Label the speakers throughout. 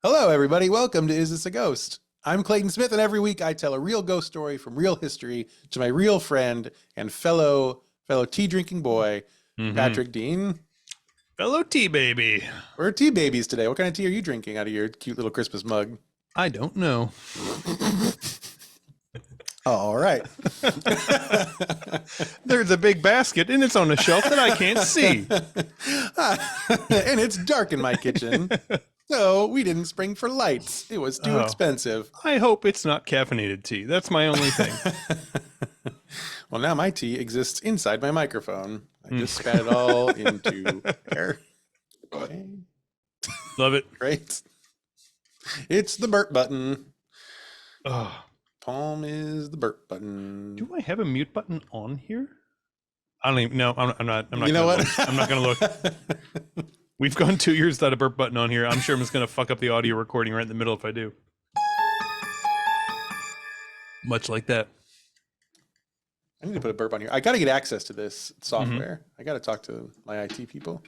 Speaker 1: Hello, everybody. Welcome to Is This a Ghost? I'm Clayton Smith, and every week I tell a real ghost story from real history to my real friend and fellow tea drinking boy, Patrick Dean.
Speaker 2: Fellow tea baby.
Speaker 1: We're tea babies today. What kind of tea are you drinking out of your cute little Christmas mug?
Speaker 2: I don't know.
Speaker 1: All right.
Speaker 2: There's a big basket and it's on a shelf that I can't see.
Speaker 1: And it's dark in my kitchen. So we didn't spring for lights. It was too expensive.
Speaker 2: I hope it's not caffeinated tea. That's my only thing.
Speaker 1: Well, now my tea exists inside my microphone. I just spat it all into air. Okay.
Speaker 2: Love it.
Speaker 1: Great. It's the burp button.
Speaker 2: Oh.
Speaker 1: Palm is the burp button.
Speaker 2: Do I have a mute button on here? I don't even know. I'm not.
Speaker 1: You know what?
Speaker 2: I'm not going to look. We've gone 2 years without a burp button on here. I'm sure I'm just going to fuck up the audio recording right in the middle if I do. Much like that.
Speaker 1: I need to put a burp on here. I got to get access to this software. I got to talk to my IT people.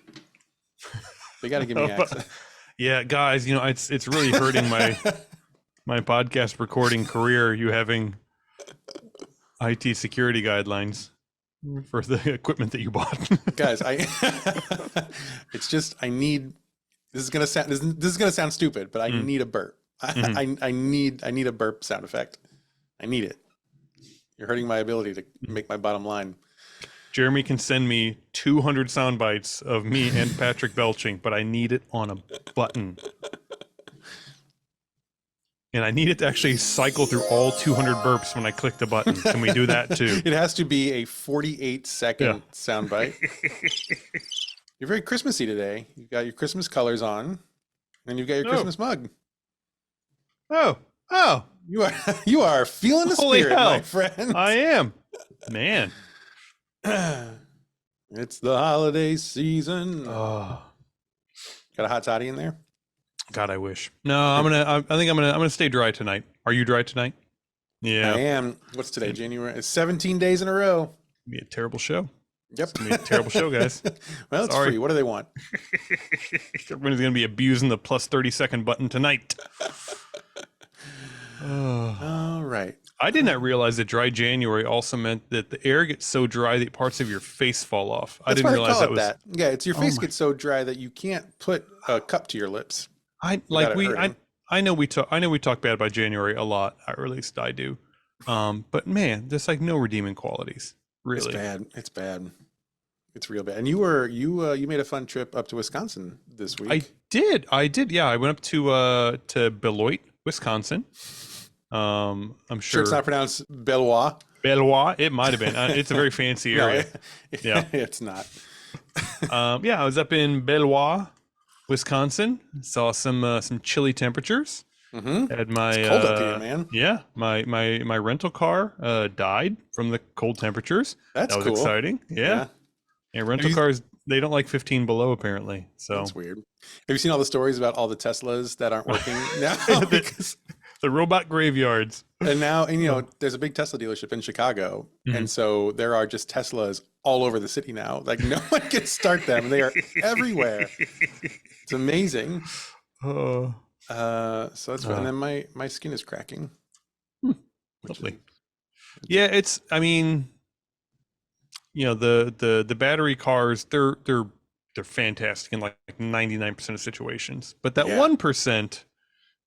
Speaker 1: They got to give me access.
Speaker 2: Yeah, guys, you know, it's really hurting my podcast recording career, you having IT security guidelines for the equipment that you bought.
Speaker 1: Guys, it's just I need this is gonna sound stupid, but I need a burp. I need a burp sound effect. I need it. You're hurting my ability to make my bottom line.
Speaker 2: Jeremy can send me 200 sound bites of me and Patrick belching, but I need it on a button. And I need it to actually cycle through all 200 burps when I click the button. Can we do that too?
Speaker 1: It has to be a 48-second soundbite. You're very Christmassy today. You've got your Christmas colors on, and you've got your Christmas mug.
Speaker 2: Oh!
Speaker 1: You are feeling the spirit, my friend.
Speaker 2: I am, man.
Speaker 1: It's the holiday season.
Speaker 2: Oh.
Speaker 1: Got a hot toddy in there?
Speaker 2: God, I wish. No, I think I'm gonna stay dry tonight. Are you dry tonight? Yeah,
Speaker 1: I am. What's today? January. It's 17 days in a row.
Speaker 2: Be a terrible show.
Speaker 1: Yep.
Speaker 2: It's gonna be a terrible show, guys.
Speaker 1: Well, it's free. What do they want?
Speaker 2: Everybody's gonna be abusing the plus 30-second button tonight.
Speaker 1: All right.
Speaker 2: I did not realize that dry January also meant that the air gets so dry that parts of your face fall off. I didn't realize that was that.
Speaker 1: Yeah, it's your face gets so dry that you can't put a cup to your lips.
Speaker 2: I know we talk bad about January a lot, or at least I do. But man, there's like no redeeming qualities. Really,
Speaker 1: it's bad. It's real bad. And you made a fun trip up to Wisconsin this week.
Speaker 2: I did. Yeah, I went up to Beloit, Wisconsin. I'm sure
Speaker 1: it's not pronounced Beloit.
Speaker 2: Beloit. It might have been. It's a very fancy area.
Speaker 1: Yeah, it's not.
Speaker 2: Yeah, I was up in Beloit, Wisconsin. Saw some chilly temperatures. Had my
Speaker 1: it's cold up here, man.
Speaker 2: Yeah, my rental car died from the cold temperatures.
Speaker 1: That was
Speaker 2: cool. Exciting. Yeah. And rental cars, they don't like 15 below apparently. So
Speaker 1: that's weird. Have you seen all the stories about all the Teslas that aren't working now?
Speaker 2: The robot graveyards.
Speaker 1: And now, there's a big Tesla dealership in Chicago. And so there are just Teslas all over the city now. Like no one can start them. They are everywhere. It's amazing. So that's and then my skin is cracking.
Speaker 2: Lovely. Yeah, it's the battery cars, they're fantastic in like 99% of situations. But that 1%,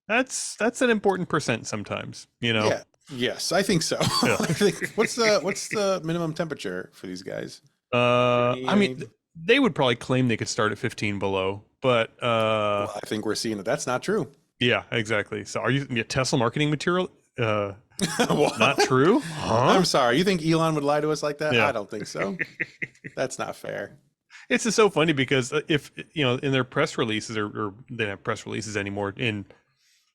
Speaker 2: that's an important percent sometimes,
Speaker 1: Yeah. Yes, I think so. Yeah. I think what's the minimum temperature for these guys?
Speaker 2: They would probably claim they could start at 15 below, but
Speaker 1: well, I think we're seeing that's not true.
Speaker 2: Yeah, exactly. So are you Tesla marketing material? Not true? Huh?
Speaker 1: I'm sorry. You think Elon would lie to us like that?
Speaker 2: Yeah.
Speaker 1: I don't think so. That's not fair.
Speaker 2: It's just so funny because if in their press releases or they don't have press releases anymore, in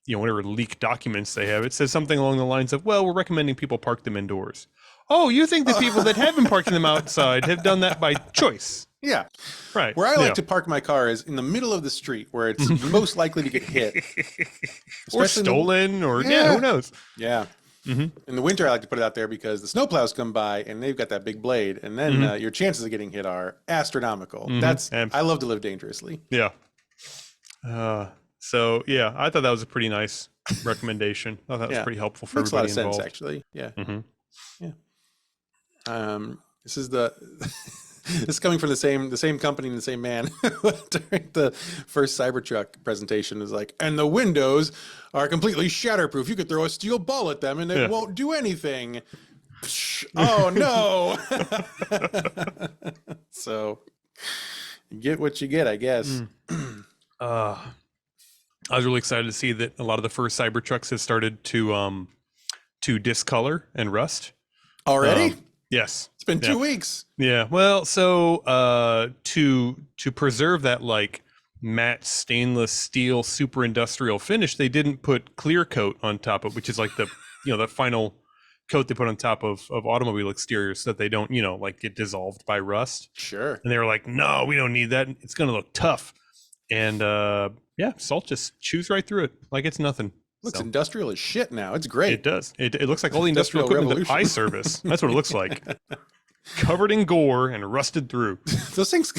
Speaker 2: whatever leaked documents they have, it says something along the lines of, well, we're recommending people park them indoors. Oh, you think the people that have been parking them outside have done that by choice?
Speaker 1: Yeah.
Speaker 2: Right.
Speaker 1: Where I like to park my car is in the middle of the street where it's most likely to get hit.
Speaker 2: Or stolen or who knows?
Speaker 1: Yeah. In the winter, I like to put it out there because the snowplows come by and they've got that big blade, and then your chances of getting hit are astronomical. I love to live dangerously.
Speaker 2: Yeah. So yeah, I thought that was a pretty nice recommendation. I thought that was
Speaker 1: Yeah.
Speaker 2: pretty helpful for
Speaker 1: Makes a lot
Speaker 2: everybody
Speaker 1: of sense,
Speaker 2: involved.
Speaker 1: actually. Yeah.
Speaker 2: Hmm.
Speaker 1: This is the this is coming from the same company and the same man during the first Cybertruck presentation is like, and the windows are completely shatterproof. You could throw a steel ball at them and it won't do anything. Oh no. So you get what you get, I guess.
Speaker 2: I was really excited to see that a lot of the first Cybertrucks have started to discolor and rust.
Speaker 1: Already?
Speaker 2: Yes.
Speaker 1: It's been 2 weeks.
Speaker 2: Yeah. Well, so to preserve that like matte stainless steel super industrial finish, they didn't put clear coat on top of, which is like the the final coat they put on top of automobile exteriors so that they don't like get dissolved by rust.
Speaker 1: Sure.
Speaker 2: And they were like, no, we don't need that. It's gonna look tough. And yeah, salt just chews right through it like it's nothing.
Speaker 1: Looks industrial as shit now. It's great.
Speaker 2: It does. It looks like all the industrial equipment that I service. That's what it looks like. Covered in gore and rusted through.
Speaker 1: Those things.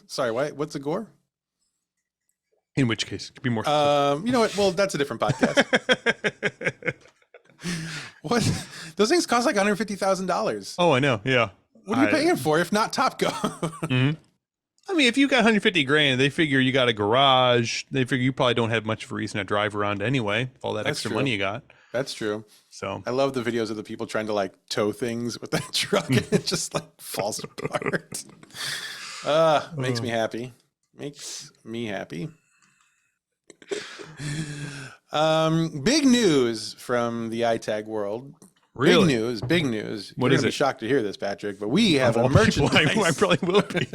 Speaker 1: Sorry, what's a gore?
Speaker 2: In which case, it could be more specific.
Speaker 1: You know what? Well, that's a different podcast. What? Those things cost like $150,000.
Speaker 2: Oh, I know. Yeah.
Speaker 1: What are you paying for if not Top Gun?
Speaker 2: Mm-hmm. I mean, if you got 150 grand, they figure you got a garage. They figure you probably don't have much of a reason to drive around anyway. With all that extra money you got.
Speaker 1: That's true.
Speaker 2: So
Speaker 1: I love the videos of the people trying to like tow things with that truck and it just like falls apart. Makes me happy. Makes me happy. Big news from the iTag world.
Speaker 2: Really?
Speaker 1: Big news.
Speaker 2: What
Speaker 1: You're
Speaker 2: is
Speaker 1: gonna be
Speaker 2: it?
Speaker 1: shocked to hear this, Patrick, but we have
Speaker 2: of
Speaker 1: a
Speaker 2: all people,
Speaker 1: merchandise.
Speaker 2: I probably will be.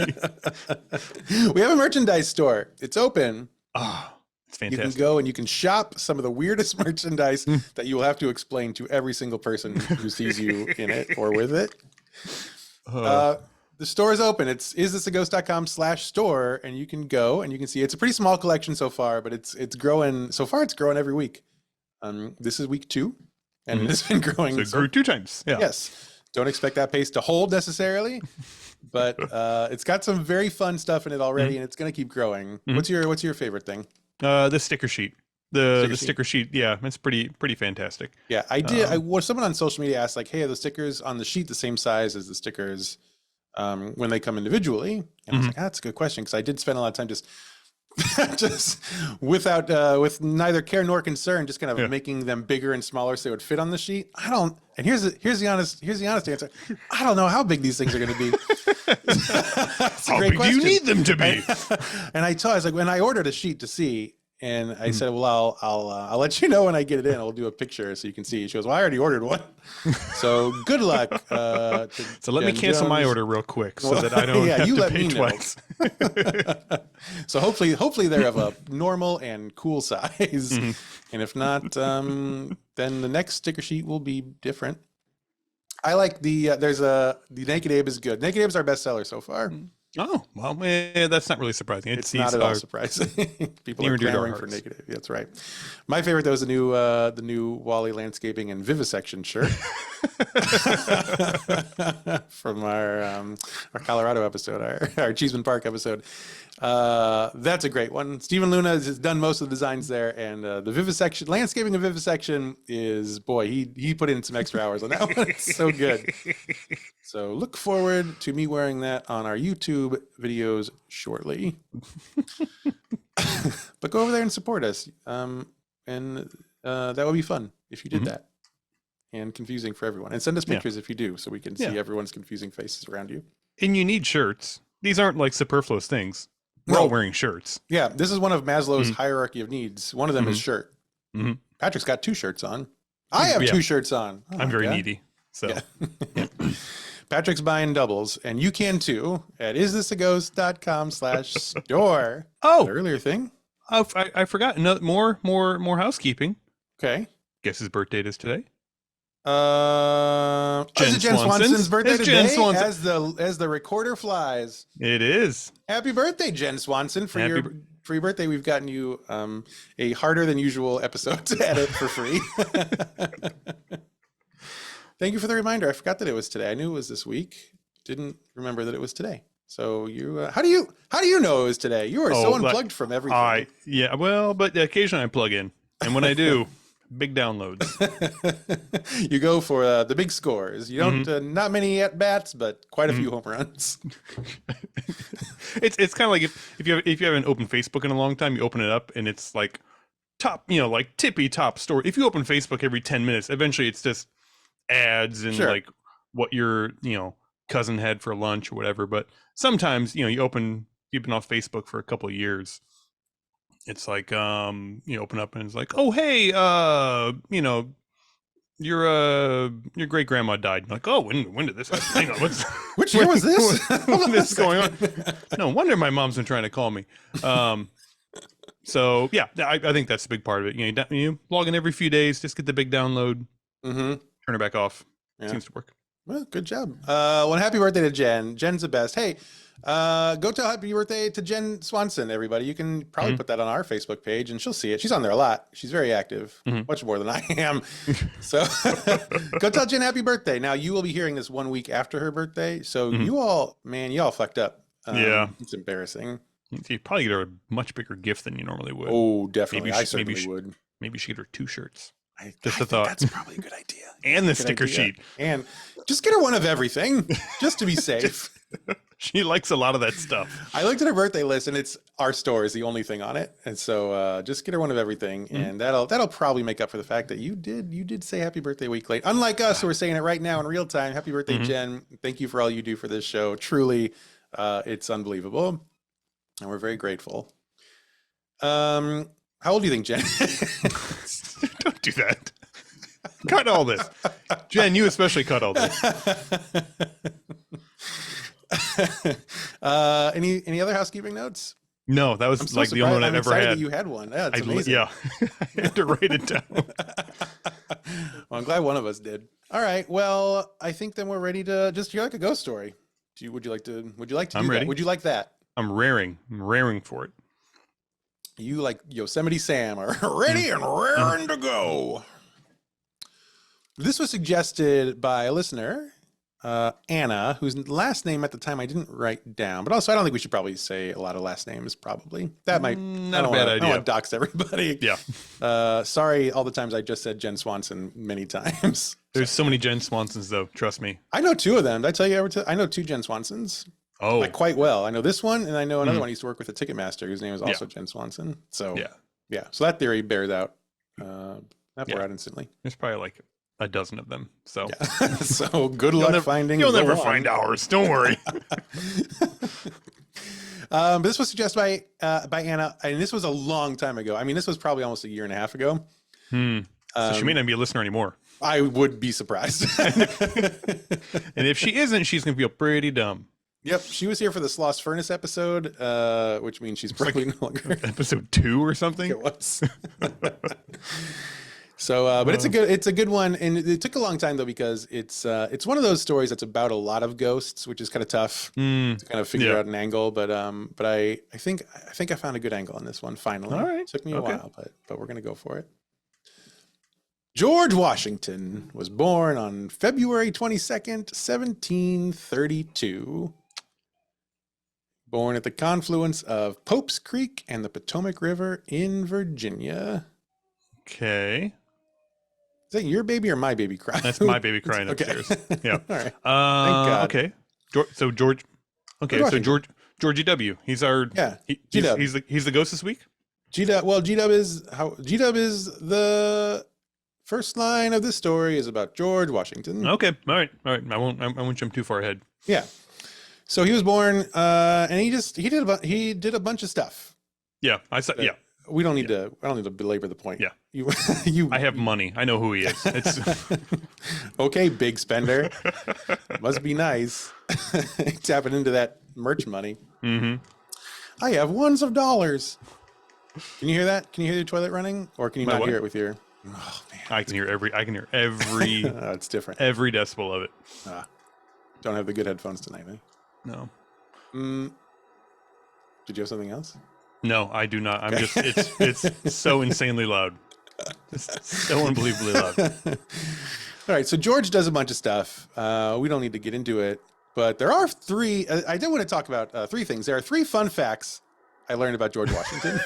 Speaker 1: We have a merchandise store. It's open.
Speaker 2: Oh, it's
Speaker 1: You
Speaker 2: fantastic.
Speaker 1: can go and you can shop some of the weirdest merchandise that you will have to explain to every single person who sees you in it or with it. The store is open. It's isthisaghost.com/store, and you can go and you can see it's a pretty small collection so far, but it's growing. So far, it's growing every week. This is week 2, and it's been growing.
Speaker 2: So it grew 2 times. Yeah.
Speaker 1: Yes. Don't expect that pace to hold necessarily, but it's got some very fun stuff in it already, and it's going to keep growing. What's your favorite thing?
Speaker 2: The sticker sheet. The sticker sheet. Yeah, it's pretty fantastic.
Speaker 1: Yeah, I did. Someone on social media asked like, "Hey, are the stickers on the sheet the same size as the stickers when they come individually?" And I was like, "That's a good question," because I did spend a lot of time just with neither care nor concern, just kind of making them bigger and smaller so they would fit on the sheet. And here's the honest answer. I don't know how big these things are going to be.
Speaker 2: How big do you need them to be?
Speaker 1: And I was like, when I ordered a sheet to see, and I said, well, I'll let you know when I get it in. I'll do a picture so you can see. She goes, well, I already ordered one. So good luck.
Speaker 2: So let me cancel my order real quick so that I don't have to pay twice.
Speaker 1: So hopefully they're of a normal and cool size. And if not, then the next sticker sheet will be different. I like the Naked Abe is good. Naked Abe is our bestseller so far.
Speaker 2: Oh, well, that's not really surprising.
Speaker 1: It's not at all surprising. People are clamoring for Naked Abe. That's right. My favorite, though, is the new Wally Landscaping and Vivisection shirt from our Colorado episode, our Cheeseman Park episode. That's a great one. Stephen Luna has done most of the designs there, and the Vivisection, Landscaping and Vivisection is, boy, he put in some extra hours on that one. It's so good. So look forward to me wearing that on our YouTube videos shortly. But go over there and support us. And that would be fun if you did that. And confusing for everyone. And send us pictures if you do, so we can see everyone's confusing faces around you.
Speaker 2: And you need shirts. These aren't like superfluous things. We're all wearing shirts.
Speaker 1: Yeah, this is one of Maslow's hierarchy of needs. One of them is shirt. Patrick's got 2 shirts on. I have 2 shirts on. Oh,
Speaker 2: I'm very needy. So
Speaker 1: Patrick's buying doubles, and you can too at isthisaghost.com/store.
Speaker 2: Oh,
Speaker 1: the earlier thing.
Speaker 2: Oh, I forgot. More housekeeping.
Speaker 1: Okay.
Speaker 2: Guess his birthday is today.
Speaker 1: Is it Jen Swanson's birthday
Speaker 2: it's
Speaker 1: today?
Speaker 2: Jen Swanson.
Speaker 1: As the recorder flies.
Speaker 2: It is.
Speaker 1: Happy birthday, Jen Swanson! For your birthday, we've gotten you a harder than usual episode to edit for free. Thank you for the reminder. I forgot that it was today. I knew it was this week. Didn't remember that it was today. So you, how do you know it was today? You are so unplugged from everything.
Speaker 2: Well, but occasionally I plug in, and when I do, big downloads.
Speaker 1: You go for the big scores. You don't not many at bats, but quite a few home runs.
Speaker 2: It's kind of like if you haven't opened Facebook in a long time, you open it up and it's like top, like tippy top story. If you open Facebook every 10 minutes, eventually it's just ads and like what your cousin had for lunch or whatever. But sometimes you've been off Facebook for a couple of years. It's like you open up and it's like, oh hey, your great grandma died. I'm like, oh, when did this happen? Hang on,
Speaker 1: which year was this?
Speaker 2: When this is going on? No wonder my mom's been trying to call me. So yeah, I think that's a big part of it. You log in every few days, just get the big download, turn it back off. Yeah. Seems to work.
Speaker 1: Well, good job. Well, happy birthday to Jen. Jen's the best. Hey, go tell happy birthday to Jen Swanson, everybody. You can probably put that on our Facebook page and she'll see it. She's on there a lot. She's very active, much more than I am. So go tell Jen happy birthday. Now you will be hearing this 1 week after her birthday. So you all fucked up.
Speaker 2: Yeah.
Speaker 1: It's embarrassing.
Speaker 2: You'd probably get her a much bigger gift than you normally would.
Speaker 1: Oh, definitely. I certainly would.
Speaker 2: Maybe she get her 2 shirts.
Speaker 1: Just a thought. That's probably a good idea.
Speaker 2: And the sticker sheet.
Speaker 1: And just get her one of everything, just to be safe.
Speaker 2: She likes a lot of that stuff.
Speaker 1: I looked at her birthday list, and it's our store is the only thing on it. And so just get her one of everything, and that'll probably make up for the fact that you did say happy birthday a week late. Unlike us, who are saying it right now in real time. Happy birthday, Jen. Thank you for all you do for this show. Truly, it's unbelievable. And we're very grateful. How old do you think, Jen?
Speaker 2: Don't do that. Cut all this. Jen, you especially cut all this.
Speaker 1: Any other housekeeping notes?
Speaker 2: No, that was like the only one I've ever had.
Speaker 1: That you had one. Yeah, it's amazing.
Speaker 2: Yeah, I had to write it down.
Speaker 1: Well, I'm glad one of us did. All right. Well, I think then we're ready to you're like a ghost story. Would you like to
Speaker 2: I'm
Speaker 1: do
Speaker 2: ready.
Speaker 1: That? Would you like that?
Speaker 2: I'm raring for it.
Speaker 1: You like Yosemite Sam are ready and raring to go. This was suggested by a listener, Anna, whose last name at the time I didn't write down, but also I don't think we should probably say a lot of last names. Probably that might
Speaker 2: not a bad idea.
Speaker 1: I don't want to dox everybody.
Speaker 2: Yeah.
Speaker 1: Sorry, all the times I just said Jen Swanson many times.
Speaker 2: There's so many Jen Swansons, though. Trust me.
Speaker 1: I know 2 of them. Did I tell you I know 2 Jen Swansons.
Speaker 2: Oh,
Speaker 1: like quite well. I know this one, and I know another one I used to work with at Ticketmaster, whose name is also Jen Swanson. So yeah. So that theory bears out. That bore out instantly.
Speaker 2: There's probably like a dozen of them. So
Speaker 1: so good luck finding.
Speaker 2: You'll never find ours. Don't worry.
Speaker 1: But this was suggested by Anna, and this was a long time ago. I mean, this was probably almost a year and a half ago.
Speaker 2: So she may not be a listener anymore.
Speaker 1: I would be surprised.
Speaker 2: And if she isn't, she's gonna feel pretty dumb.
Speaker 1: Yep, she was here for the Sloss Furnace episode, which means she's probably no longer.
Speaker 2: Episode 2 or something.
Speaker 1: It was. So, but it's a good one, and it took a long time though because it's one of those stories that's about a lot of ghosts, which is kind of tough to kind of figure out an angle. But I think I found a good angle on this one finally.
Speaker 2: All right,
Speaker 1: it took me a while, but we're gonna go for it. George Washington was born on February 22nd, 1732. Born at the confluence of Pope's Creek and the Potomac River in Virginia.
Speaker 2: Okay.
Speaker 1: Is that your baby or my baby crying?
Speaker 2: That's my baby crying upstairs. Yeah.
Speaker 1: All right.
Speaker 2: Thank God. Okay. So George. Okay. So Georgie W. He's our.
Speaker 1: Yeah.
Speaker 2: He's the ghost this week.
Speaker 1: G-Dub is the first line of this story is about George Washington.
Speaker 2: Okay. All right. I won't jump too far ahead.
Speaker 1: Yeah. So he was born, and he did a bunch of stuff.
Speaker 2: Yeah, I saw. Yeah,
Speaker 1: we don't need to. I don't need to belabor the point.
Speaker 2: Yeah,
Speaker 1: you.
Speaker 2: I have money. I know who he is. It's
Speaker 1: okay, big spender. Must be nice. Tapping into that merch money.
Speaker 2: Mm-hmm.
Speaker 1: I have ones of dollars. Can you hear that? Can you hear your toilet running, or can you not hear it with your? Oh man,
Speaker 2: I can hear every.
Speaker 1: It's different.
Speaker 2: Every decibel of it.
Speaker 1: Don't have the good headphones tonight, eh?
Speaker 2: No.
Speaker 1: Did you have something else?
Speaker 2: No, I do not. I'm just it's so insanely loud. It's so unbelievably loud.
Speaker 1: All right, so George does a bunch of stuff. We don't need to get into it. But there are three. I did want to talk about three things. There are three fun facts I learned about George Washington.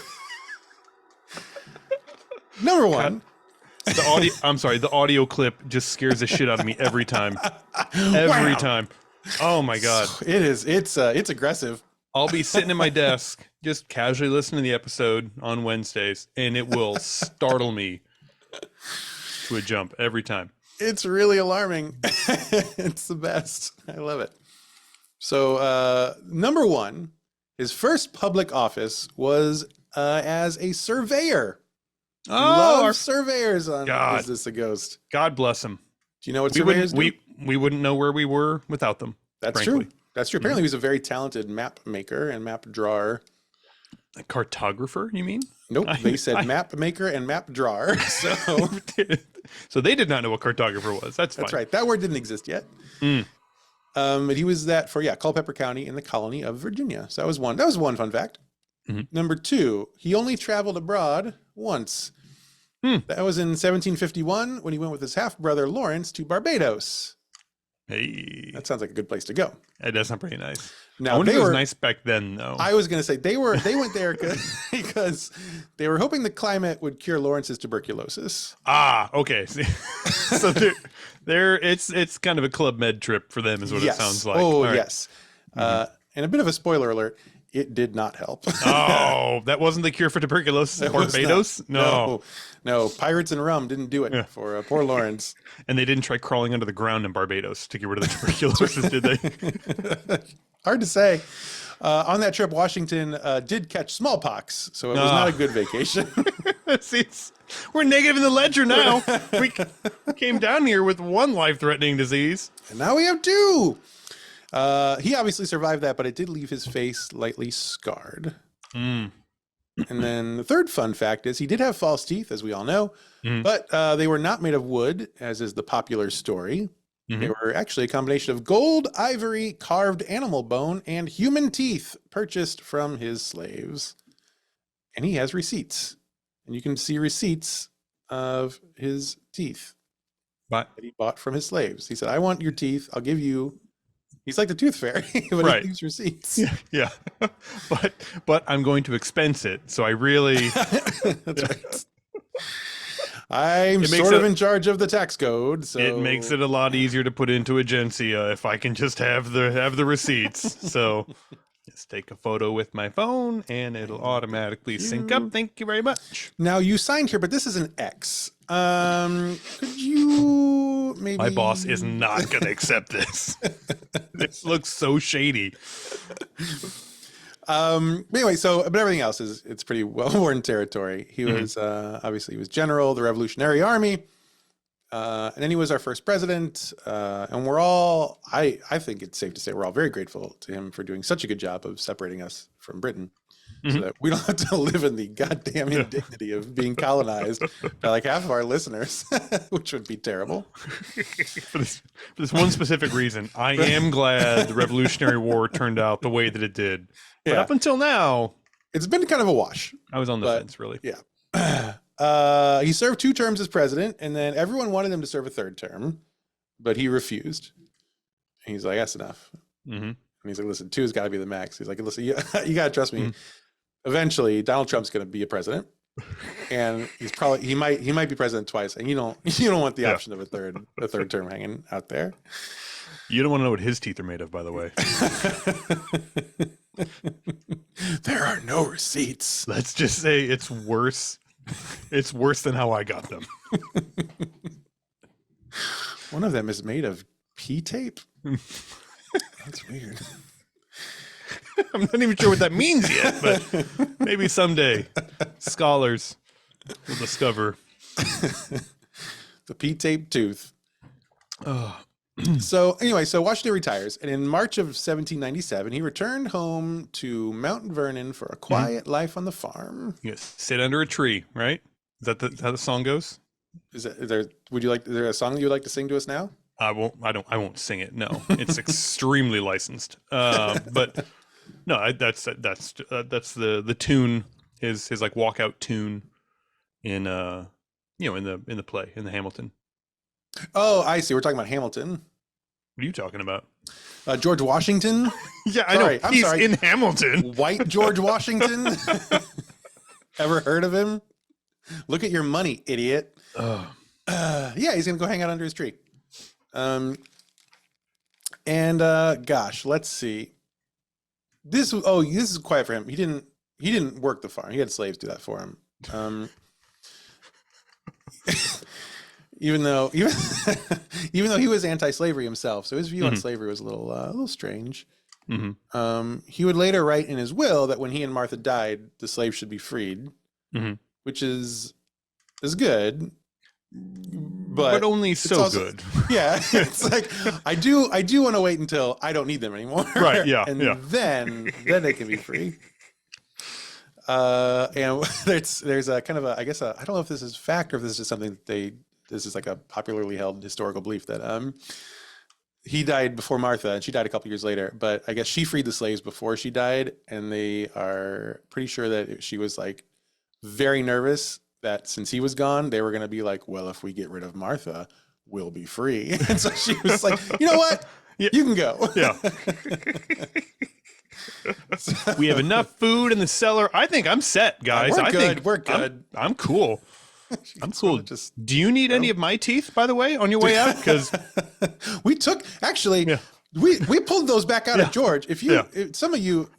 Speaker 1: Number one.
Speaker 2: The audio. I'm sorry. The audio clip just scares the shit out of me every time. Every time. Oh my god.
Speaker 1: It's aggressive.
Speaker 2: I'll be sitting at my desk, just casually listening to the episode on Wednesdays, and it will startle me to a jump every time.
Speaker 1: It's really alarming. It's the best. I love it. So, number one, his first public office was as a surveyor.
Speaker 2: Oh,
Speaker 1: Love surveyors on
Speaker 2: God.
Speaker 1: Is This a Ghost?
Speaker 2: God bless him.
Speaker 1: Do you know what surveyors do?
Speaker 2: We wouldn't know where we were without them.
Speaker 1: That's
Speaker 2: frankly.
Speaker 1: true. That's true. Apparently, he was a very talented map maker and map drawer.
Speaker 2: A cartographer, you mean?
Speaker 1: Nope. They said map maker and map drawer.
Speaker 2: So they did not know what cartographer was. That's fine.
Speaker 1: That's right. That word didn't exist yet. But he was that for Culpeper County in the colony of Virginia. So that was one. That was one fun fact. Number two, he only traveled abroad once. That was in 1751 when he went with his half brother Lawrence to Barbados.
Speaker 2: Hey,
Speaker 1: that sounds like a good place to go.
Speaker 2: That does sound pretty nice.
Speaker 1: Now,
Speaker 2: I wonder if it was nice back then, though.
Speaker 1: I was going to say they went there because they were hoping the climate would cure Lawrence's tuberculosis.
Speaker 2: Ah, okay. So it's kind of a Club Med trip for them, is what it sounds like.
Speaker 1: Oh, right. Yes. And a bit of a spoiler alert: it did not help.
Speaker 2: Oh, that wasn't the cure for tuberculosis in Barbados?
Speaker 1: No. Pirates and rum didn't do it for poor Lawrence.
Speaker 2: And they didn't try crawling under the ground in Barbados to get rid of the tuberculosis, did they?
Speaker 1: Hard to say. On that trip, Washington did catch smallpox, so it was not a good vacation.
Speaker 2: See, we're negative in the ledger now. We came down here with one life-threatening disease.
Speaker 1: And now we have two. He obviously survived that, but it did leave his face slightly scarred. And then the third fun fact is he did have false teeth, as we all know, but they were not made of wood, as is the popular story. They were actually a combination of gold, ivory, carved animal bone, and human teeth purchased from his slaves. And he has receipts. And you can see receipts of his teeth that he bought from his slaves. He said, I want your teeth. I'll give you. He's like the tooth fairy, but he leaves receipts.
Speaker 2: Yeah. But I'm going to expense it. So I really.
Speaker 1: That's right. I'm sort of in charge of the tax code, so
Speaker 2: it makes it a lot easier to put into Agencia if I can just have the receipts. So just take a photo with my phone and it'll automatically sync up. Thank you very much.
Speaker 1: Now you signed here, but this is an X. Could you maybe?
Speaker 2: My boss is not going to accept this. This looks so shady.
Speaker 1: Anyway, but everything else it's pretty well-worn territory. He was obviously he was general of the Revolutionary Army, and then he was our first president. And we're all, I think it's safe to say, we're all very grateful to him for doing such a good job of separating us from Britain, so that we don't have to live in the goddamn indignity of being colonized by like half of our listeners, which would be terrible.
Speaker 2: For this one specific reason, I am glad the Revolutionary War turned out the way that it did. But up until now,
Speaker 1: it's been kind of a wash.
Speaker 2: I was on the fence, really.
Speaker 1: Yeah. He served 2 terms as president, and then everyone wanted him to serve a 3rd term, but he refused. And he's like, that's enough. And he's like, listen, 2 has got to be the max. He's like, listen, you got to trust me. Eventually, Donald Trump's going to be a president, and he might be president twice, and you don't want the option of a third term hanging out there.
Speaker 2: You don't want to know what his teeth are made of, by the way.
Speaker 1: There are no receipts.
Speaker 2: Let's just say it's worse. It's worse than how I got them.
Speaker 1: One of them is made of P tape. That's weird.
Speaker 2: I'm not even sure what that means yet, but maybe someday scholars will discover
Speaker 1: the P tape tooth. So anyway, Washington retires, and in March of 1797, he returned home to Mount Vernon for a quiet life on the farm.
Speaker 2: Yes, sit under a tree, right? Is that how the song goes?
Speaker 1: Is there a song you'd like to sing to us now?
Speaker 2: I won't sing it. No, it's extremely licensed. But no, that's the tune, his like walkout tune in in the play, in the Hamilton.
Speaker 1: Oh, I see. We're talking about Hamilton.
Speaker 2: What are you talking about?
Speaker 1: George Washington.
Speaker 2: Yeah,
Speaker 1: Sorry,
Speaker 2: I know.
Speaker 1: I'm
Speaker 2: He's
Speaker 1: sorry.
Speaker 2: in Hamilton.
Speaker 1: White George Washington. Ever heard of him? Look at your money, idiot. Yeah, he's gonna go hang out under his tree. Gosh, let's see. This is quiet for him. He didn't work the farm. He had slaves do that for him. Even though he was anti-slavery himself, so his view on slavery was a little strange. He would later write in his will that when he and Martha died, the slaves should be freed, which is good, but
Speaker 2: only so also good.
Speaker 1: Yeah, it's like I do want to wait until I don't need them anymore,
Speaker 2: right? Yeah,
Speaker 1: and
Speaker 2: yeah.
Speaker 1: then they can be free. And there's a kind of I guess I don't know if this is fact or if this is just something that this is like a popularly held historical belief that he died before Martha and she died a couple years later, but I guess she freed the slaves before she died, and they are pretty sure that she was like very nervous that since he was gone, they were going to be like, well, if we get rid of Martha, we'll be free. And so she was like, you know what? Yeah. You can go.
Speaker 2: Yeah. We have enough food in the cellar. I think I'm set, guys.
Speaker 1: We're good.
Speaker 2: I'm cool. I'm cool. Do you need any of my teeth, by the way, on your way out? Because
Speaker 1: we pulled those back out of George. If some of you,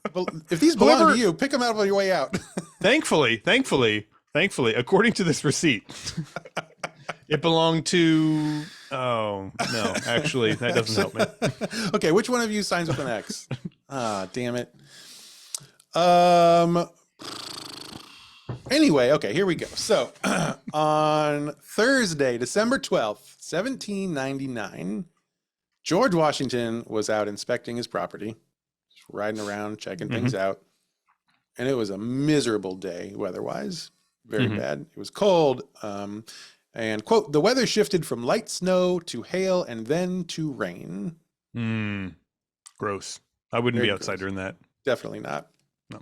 Speaker 1: if these belong to you, pick them out on your way out. Thankfully,
Speaker 2: according to this receipt, it belonged to. Oh no, actually, that doesn't help me.
Speaker 1: Okay, which one of you signs with an X? Ah, damn it. Anyway, okay, here we go. So on Thursday, December 12th, 1799, George Washington was out inspecting his property, just riding around, checking things out. And it was a miserable day weather-wise, very bad. It was cold. And quote, the weather shifted from light snow to hail and then to rain.
Speaker 2: Gross. I wouldn't be outside during that.
Speaker 1: Definitely not.
Speaker 2: No.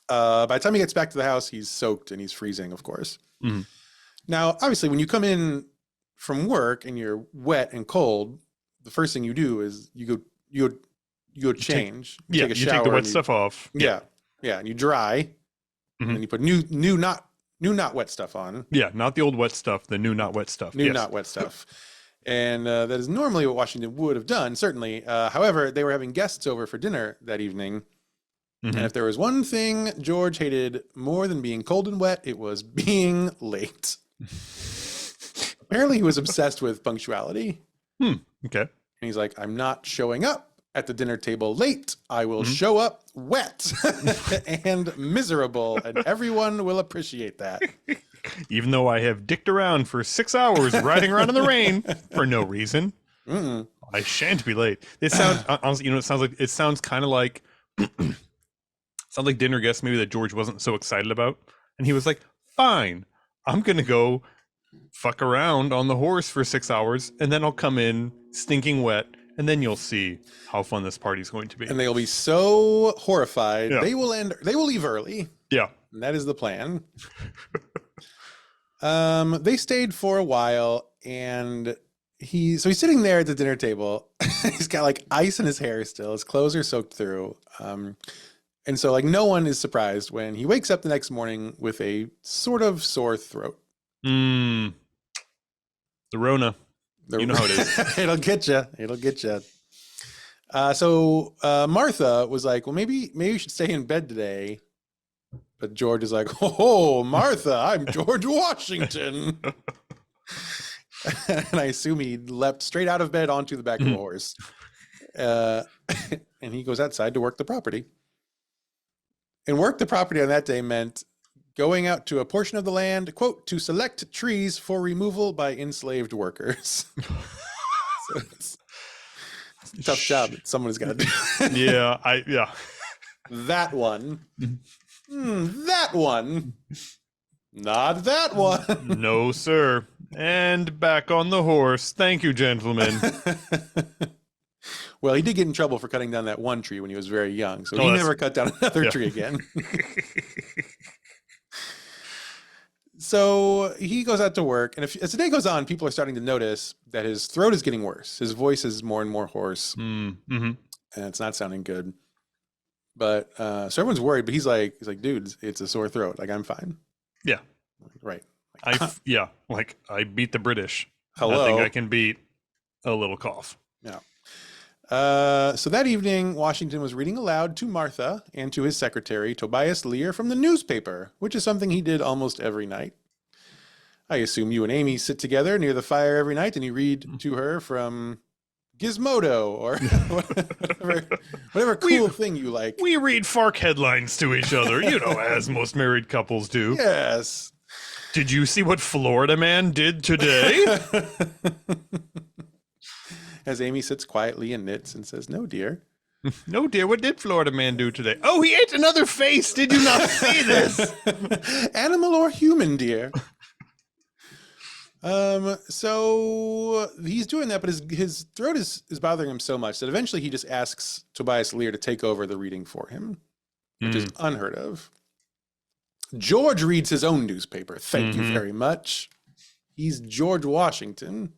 Speaker 1: By the time he gets back to the house, he's soaked and he's freezing, of course. Now, obviously, when you come in from work and you're wet and cold, the first thing you do is you go change.
Speaker 2: Take a shower. You take the wet stuff off.
Speaker 1: Yeah, and you dry, and you put new not wet stuff on.
Speaker 2: Yeah, not the old wet stuff, the new not wet stuff.
Speaker 1: Not wet stuff. And that is normally what Washington would have done, certainly. However, they were having guests over for dinner that evening. And if there was one thing George hated more than being cold and wet, it was being late. Apparently, he was obsessed with punctuality.
Speaker 2: Okay.
Speaker 1: And he's like, I'm not showing up at the dinner table late. I will show up wet and miserable, and everyone will appreciate that.
Speaker 2: Even though I have dicked around for 6 hours riding around in the rain for no reason, I shan't be late. It sounds, honestly, it sounds kind of like, sounds like dinner guests maybe that George wasn't so excited about, and he was like, "Fine, I'm gonna go fuck around on the horse for 6 hours, and then I'll come in stinking wet." And then you'll see how fun this party's going to be.
Speaker 1: And they'll be so horrified. Yeah. They will leave early.
Speaker 2: Yeah.
Speaker 1: And that is the plan. They stayed for a while, and he's sitting there at the dinner table. He's got like ice in his hair still. His clothes are soaked through. And so like no one is surprised when he wakes up the next morning with a sort of sore throat.
Speaker 2: The Rona. You know how it is.
Speaker 1: It'll get you. So Martha was like, well, maybe you should stay in bed today. But George is like, oh, Martha, I'm George Washington. And I assume he leapt straight out of bed onto the back of a horse. And he goes outside to work the property. And work the property on that day meant going out to a portion of the land, quote, to select trees for removal by enslaved workers. So it's a tough job that someone has got to do.
Speaker 2: Yeah.
Speaker 1: That one. That one. Not that one.
Speaker 2: No, sir. And back on the horse. Thank you, gentlemen.
Speaker 1: Well, he did get in trouble for cutting down that one tree when he was very young, so he never cut down another tree again. So he goes out to work, and as the day goes on, people are starting to notice that his throat is getting worse. His voice is more and more hoarse,
Speaker 2: Mm-hmm.
Speaker 1: and it's not sounding good. But so everyone's worried, but he's like, dude, it's a sore throat. Like, I'm fine.
Speaker 2: Yeah.
Speaker 1: Right.
Speaker 2: Like I beat the British.
Speaker 1: Hello.
Speaker 2: Nothing I can beat a little cough.
Speaker 1: Yeah. So that evening, Washington was reading aloud to Martha and to his secretary, Tobias Lear, from the newspaper, which is something he did almost every night. I assume you and Amy sit together near the fire every night and you read to her from Gizmodo or whatever cool thing you like.
Speaker 2: We read FARC headlines to each other, as most married couples do.
Speaker 1: Yes.
Speaker 2: Did you see what Florida man did today?
Speaker 1: As Amy sits quietly and knits and says, no, dear.
Speaker 2: No, dear, what did Florida man do today? Oh, he ate another face. Did you not see this?
Speaker 1: Animal or human, dear? So he's doing that, but his throat is bothering him so much that eventually he just asks Tobias Lear to take over the reading for him, which is unheard of. George reads his own newspaper. Thank you very much. He's George Washington.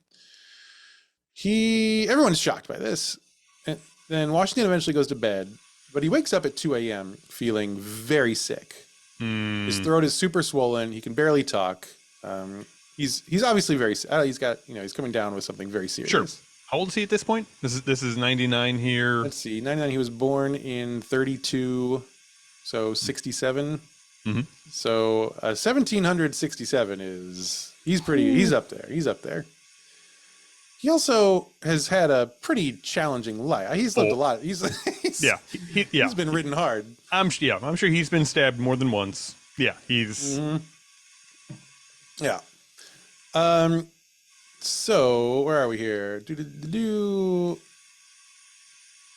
Speaker 1: Everyone's shocked by this. And then Washington eventually goes to bed, but he wakes up at 2 a.m. feeling very sick. His throat is super swollen. He can barely talk. He's obviously very. He's got he's coming down with something very serious.
Speaker 2: Sure. How old is he at this point? This is 99 here.
Speaker 1: Let's see, 99. He was born in 32, so 67. So 1767 is he's up there. He's up there. He also has had a pretty challenging life. He's lived a lot. He's been ridden hard.
Speaker 2: I'm sure he's been stabbed more than once. Yeah, he's.
Speaker 1: Yeah. So where are we here?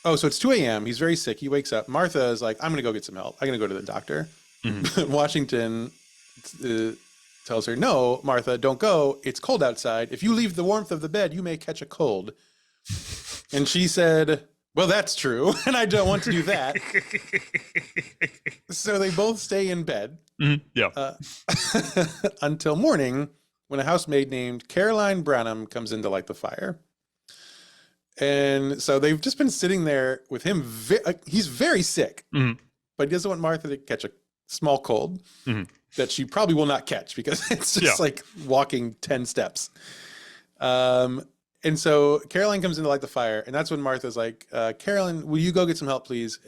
Speaker 1: Oh, so it's 2 a.m. He's very sick. He wakes up. Martha is like, I'm going to go get some help. I'm going to go to the doctor. Washington tells her, no, Martha, don't go. It's cold outside. If you leave the warmth of the bed, you may catch a cold. And she said, well, that's true. And I don't want to do that. So they both stay in bed. Until morning, when a housemaid named Caroline Branham comes in to light the fire. And so they've just been sitting there with him. He's very sick, but he doesn't want Martha to catch a small cold that she probably will not catch because it's just like walking 10 steps. And so Caroline comes in to light the fire, and that's when Martha's like, Carolyn, will you go get some help, please?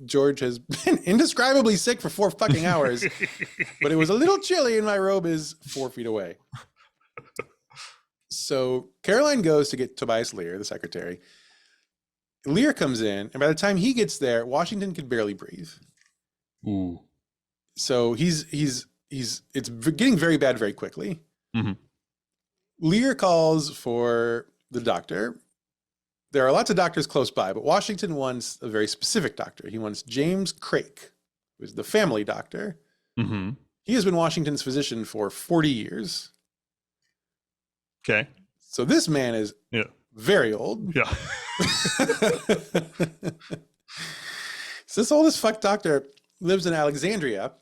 Speaker 1: George has been indescribably sick for 4 fucking hours, but it was a little chilly and my robe is 4 feet away. So Caroline goes to get Tobias Lear, the secretary. Lear comes in, and by the time he gets there, Washington can barely breathe.
Speaker 2: Ooh.
Speaker 1: So it's getting very bad very quickly. Lear calls for the doctor. There are lots of doctors close by, but Washington wants a very specific doctor. He wants James Craik, who's the family doctor. He has been Washington's physician for 40 years.
Speaker 2: Okay.
Speaker 1: So this man is very old.
Speaker 2: Yeah.
Speaker 1: So this old as fuck doctor lives in Alexandria.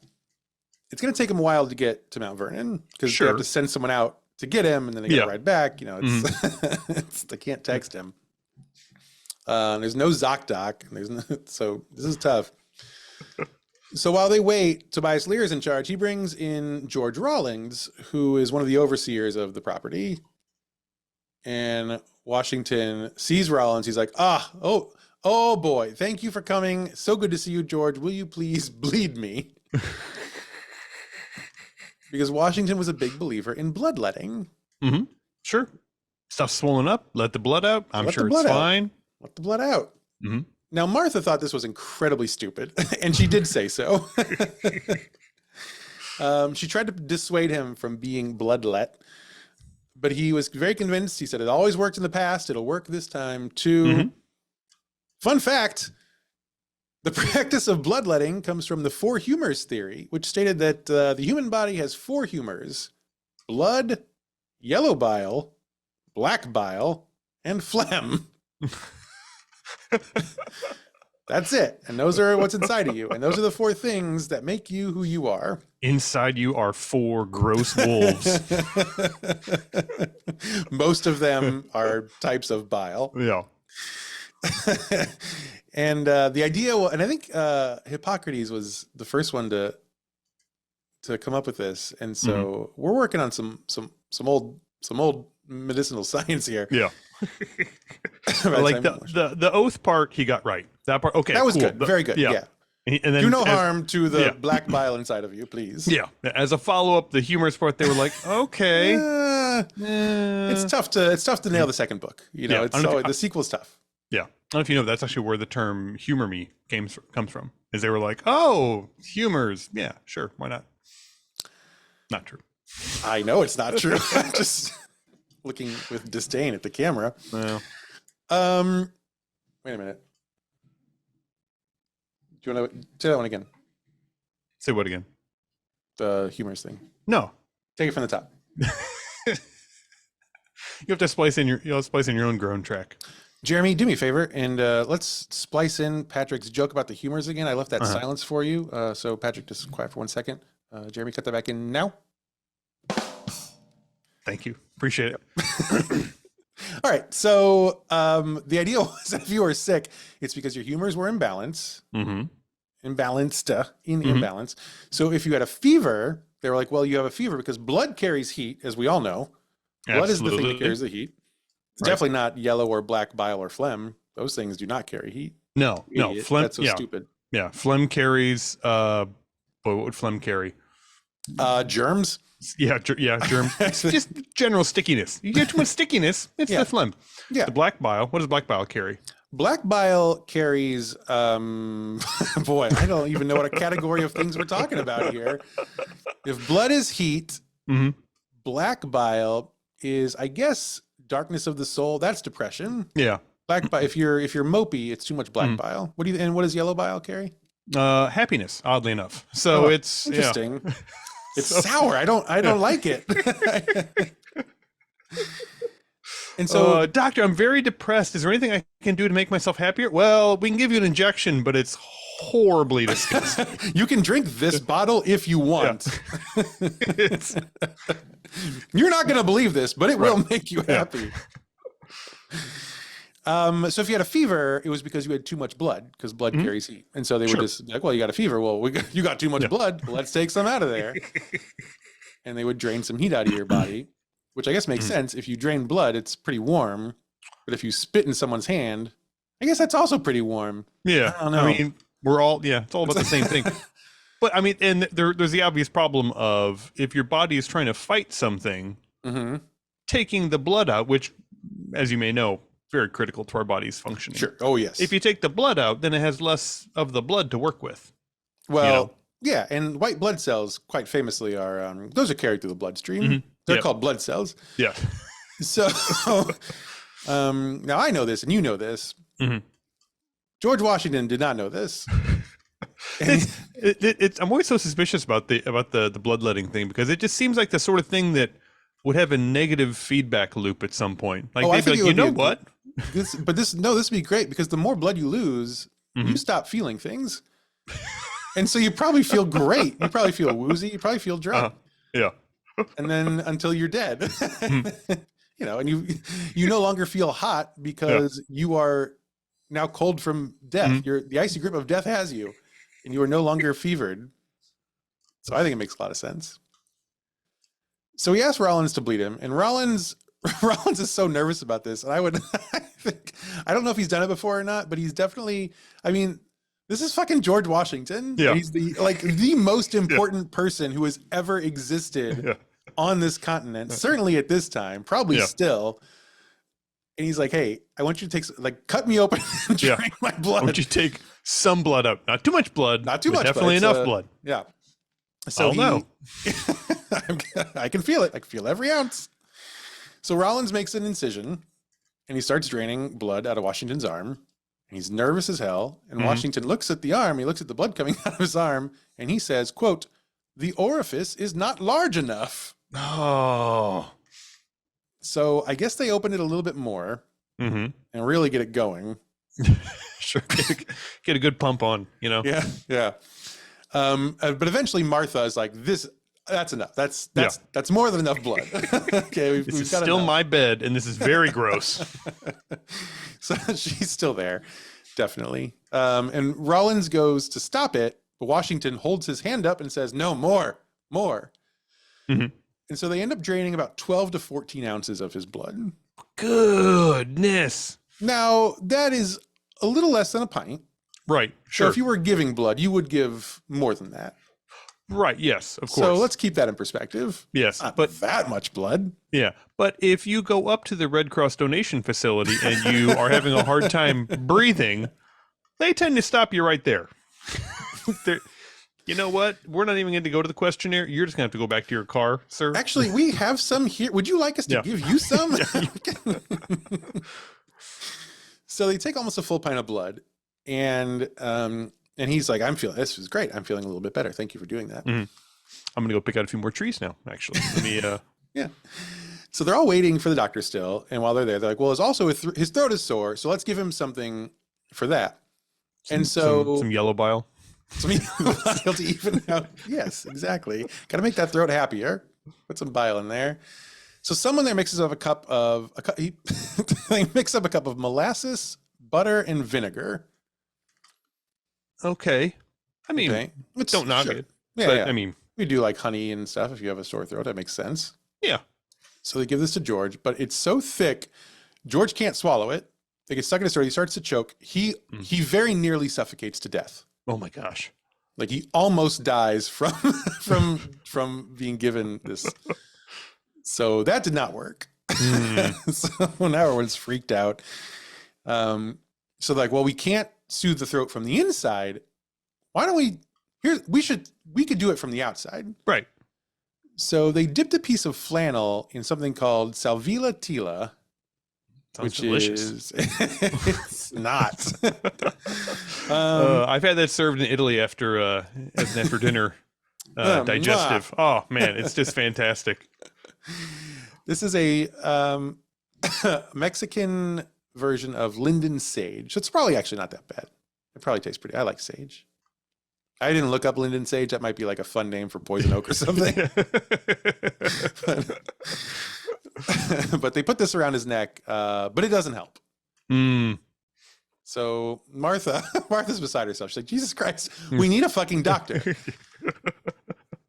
Speaker 1: It's going to take him a while to get to Mount Vernon because they have to send someone out to get him, and then they got to ride back. They can't text him. There's no ZocDoc. So this is tough. So while they wait, Tobias Lear is in charge. He brings in George Rawlings, who is one of the overseers of the property. And Washington sees Rawlings. He's like, oh boy, thank you for coming. So good to see you, George. Will you please bleed me? Because Washington was a big believer in bloodletting.
Speaker 2: Sure. Stuff swollen up. Let the blood out. I'm sure it's fine.
Speaker 1: Let the blood out. Now, Martha thought this was incredibly stupid, and she did say so. She tried to dissuade him from being bloodlet, but he was very convinced. He said, it always worked in the past. It'll work this time, too. Fun fact, the practice of bloodletting comes from the 4 humors theory, which stated that the human body has 4 humors: blood, yellow bile, black bile, and phlegm. That's it. And those are what's inside of you. And those are the 4 things that make you who you are.
Speaker 2: Inside you are 4 gross wolves.
Speaker 1: Most of them are types of bile.
Speaker 2: Yeah.
Speaker 1: And the idea, and I think Hippocrates was the first one to come up with this. And so we're working on some old medicinal science here.
Speaker 2: Yeah. Like the oath part, he got right. That part, okay.
Speaker 1: That was
Speaker 2: cool.
Speaker 1: good. Very good. Yeah.
Speaker 2: And then
Speaker 1: do no harm to the black bile inside of you, please.
Speaker 2: Yeah. As a follow-up, the humorous part, they were like, okay.
Speaker 1: It's tough to nail the second book. You know, the sequel's tough.
Speaker 2: Yeah. I don't know if you know, that's actually where the term humor me comes from. Is they were like, oh, humors. Yeah, sure. Why not? Not true.
Speaker 1: I know it's not true. I'm just looking with disdain at the camera.
Speaker 2: Well.
Speaker 1: Wait a minute. Do you want to say that one again?
Speaker 2: Say what again?
Speaker 1: The humorous thing.
Speaker 2: No.
Speaker 1: Take it from the top.
Speaker 2: You have to splice in your own groan track.
Speaker 1: Jeremy, do me a favor and let's splice in Patrick's joke about the humors again. I left that silence for you. So Patrick, just quiet for 1 second. Jeremy, cut that back in now.
Speaker 2: Thank you. Appreciate it.
Speaker 1: All right. So the idea was that if you were sick, it's because your humors were in balance. Imbalance. So if you had a fever, they were like, well, you have a fever because blood carries heat, as we all know. Blood is the thing that carries the heat. It's definitely not yellow or black bile or phlegm. Those things do not carry heat.
Speaker 2: No. Phlegm.
Speaker 1: That's so stupid.
Speaker 2: Yeah. Phlegm carries, what would phlegm carry?
Speaker 1: Germs.
Speaker 2: Yeah. Germs. It's just general stickiness. You get too much stickiness, it's the phlegm. Yeah. The black bile. What does black bile carry?
Speaker 1: Black bile carries, boy, I don't even know what a category of things we're talking about here. If blood is heat, black bile is, I guess, darkness of the soul. That's depression.
Speaker 2: Yeah.
Speaker 1: Black bile. If you're mopey, it's too much black bile. What does yellow bile carry?
Speaker 2: Happiness, oddly enough. So it's
Speaker 1: interesting. Yeah. It's sour. I don't like it. And so,
Speaker 2: doctor, I'm very depressed. Is there anything I can do to make myself happier? Well, we can give you an injection, but it's horribly disgusting.
Speaker 1: You can drink this bottle if you want. Yeah. You're not going to believe this, but it will make you happy. So if you had a fever, it was because you had too much blood, because blood carries heat. And so they would just like, well, you got a fever. Well, you got too much blood. Let's take some out of there. And they would drain some heat out of your body, which I guess makes sense. If you drain blood, it's pretty warm. But if you spit in someone's hand, I guess that's also pretty warm.
Speaker 2: Yeah.
Speaker 1: I don't know.
Speaker 2: I mean, it's all about the same thing. But I mean, and there's the obvious problem of if your body is trying to fight something, taking the blood out, which, as you may know, very critical to our body's functioning.
Speaker 1: Sure. Oh, yes.
Speaker 2: If you take the blood out, then it has less of the blood to work with.
Speaker 1: Well, yeah. And white blood cells, quite famously, are those are carried through the bloodstream. They're called blood cells.
Speaker 2: Yeah.
Speaker 1: So now I know this, and you know this. George Washington did not know this.
Speaker 2: I'm always so suspicious about the bloodletting thing, because it just seems like the sort of thing that would have a negative feedback loop at some point. Like they'd be like, you know what?
Speaker 1: This would be great, because the more blood you lose, you stop feeling things. And so you probably feel great. You probably feel woozy. You probably feel drunk.
Speaker 2: Yeah.
Speaker 1: And then until you're dead, you know, and you no longer feel hot because you are now cold from death. The icy grip of death has you, and you are no longer fevered. So I think it makes a lot of sense. So he asked Rollins to bleed him, and Rollins is so nervous about this. And I don't know if he's done it before or not, but he's definitely, I mean, this is fucking George Washington.
Speaker 2: Yeah.
Speaker 1: He's the most important person who has ever existed on this continent, certainly at this time, probably still. And he's like, hey, I want you to cut me open and drink my blood.
Speaker 2: I want you to take some blood out. Not too much blood.
Speaker 1: Not too much.
Speaker 2: Definitely enough blood.
Speaker 1: Yeah. So
Speaker 2: no.
Speaker 1: I can feel it. I can feel every ounce. So Rollins makes an incision, and he starts draining blood out of Washington's arm. And he's nervous as hell. And Washington looks at the arm. He looks at the blood coming out of his arm, and he says, quote, "The orifice is not large enough."
Speaker 2: Oh.
Speaker 1: So I guess they open it a little bit more and really get it going.
Speaker 2: Sure. Get a good pump on, you know?
Speaker 1: Yeah, yeah. But eventually Martha is like, that's enough. That's more than enough blood. Okay,
Speaker 2: This
Speaker 1: we've
Speaker 2: is
Speaker 1: got
Speaker 2: still
Speaker 1: enough.
Speaker 2: my bed, and this is very gross.
Speaker 1: So she's still there, definitely. And Rollins goes to stop it, but Washington holds his hand up and says, no, more.
Speaker 2: Mhm.
Speaker 1: And so they end up draining about 12 to 14 ounces of his blood.
Speaker 2: Goodness.
Speaker 1: Now, that is a little less than a pint.
Speaker 2: Right.
Speaker 1: So
Speaker 2: Sure.
Speaker 1: if you were giving blood, you would give more than that.
Speaker 2: Right. Yes, of course.
Speaker 1: So let's keep that in perspective.
Speaker 2: Yes,
Speaker 1: Not
Speaker 2: but
Speaker 1: that much blood.
Speaker 2: yeah, but if you go up to the Red Cross donation facility and you are having a hard time breathing, they tend to stop you right there. You know what? We're not even going to go to the questionnaire. You're just going to have to go back to your car, sir.
Speaker 1: Actually, we have some here. Would you like us to give you some? So they take almost a full pint of blood, and he's like, this is great. I'm feeling a little bit better. Thank you for doing that.
Speaker 2: Mm-hmm. I'm going to go pick out a few more trees now, actually. Let me,
Speaker 1: yeah. So they're all waiting for the doctor still. And while they're there, they're like, well, it's also his throat is sore. So let's give him something for that. And so
Speaker 2: some yellow bile.
Speaker 1: Some bile to even out. Yes, exactly. Got to make that throat happier. Put some bile in there. So someone there mixes up they mix up a cup of molasses, butter, and vinegar.
Speaker 2: Okay. I mean, don't knock it.
Speaker 1: Yeah,
Speaker 2: but,
Speaker 1: yeah.
Speaker 2: I mean,
Speaker 1: we do like honey and stuff if you have a sore throat. That makes sense.
Speaker 2: Yeah.
Speaker 1: So they give this to George, but it's so thick, George can't swallow it. They get stuck in his throat. He starts to choke. He very nearly suffocates to death.
Speaker 2: Oh my gosh.
Speaker 1: Like he almost dies from being given this. So that did not work. So now everyone's freaked out. So like, well, we can't soothe the throat from the inside. Why don't we could do it from the outside.
Speaker 2: Right.
Speaker 1: So they dipped a piece of flannel in something called salvia tila.
Speaker 2: Sounds
Speaker 1: which
Speaker 2: delicious.
Speaker 1: Is it's not.
Speaker 2: I've had that served in Italy after dinner digestive. Oh man, it's just fantastic.
Speaker 1: This is a Mexican version of linden sage. So it's probably actually not that bad. It probably tastes pretty. I like sage. I didn't look up linden sage. That might be like a fun name for poison oak or something. But they put this around his neck, but it doesn't help. So Martha's beside herself. She's like, Jesus Christ, we need a fucking doctor.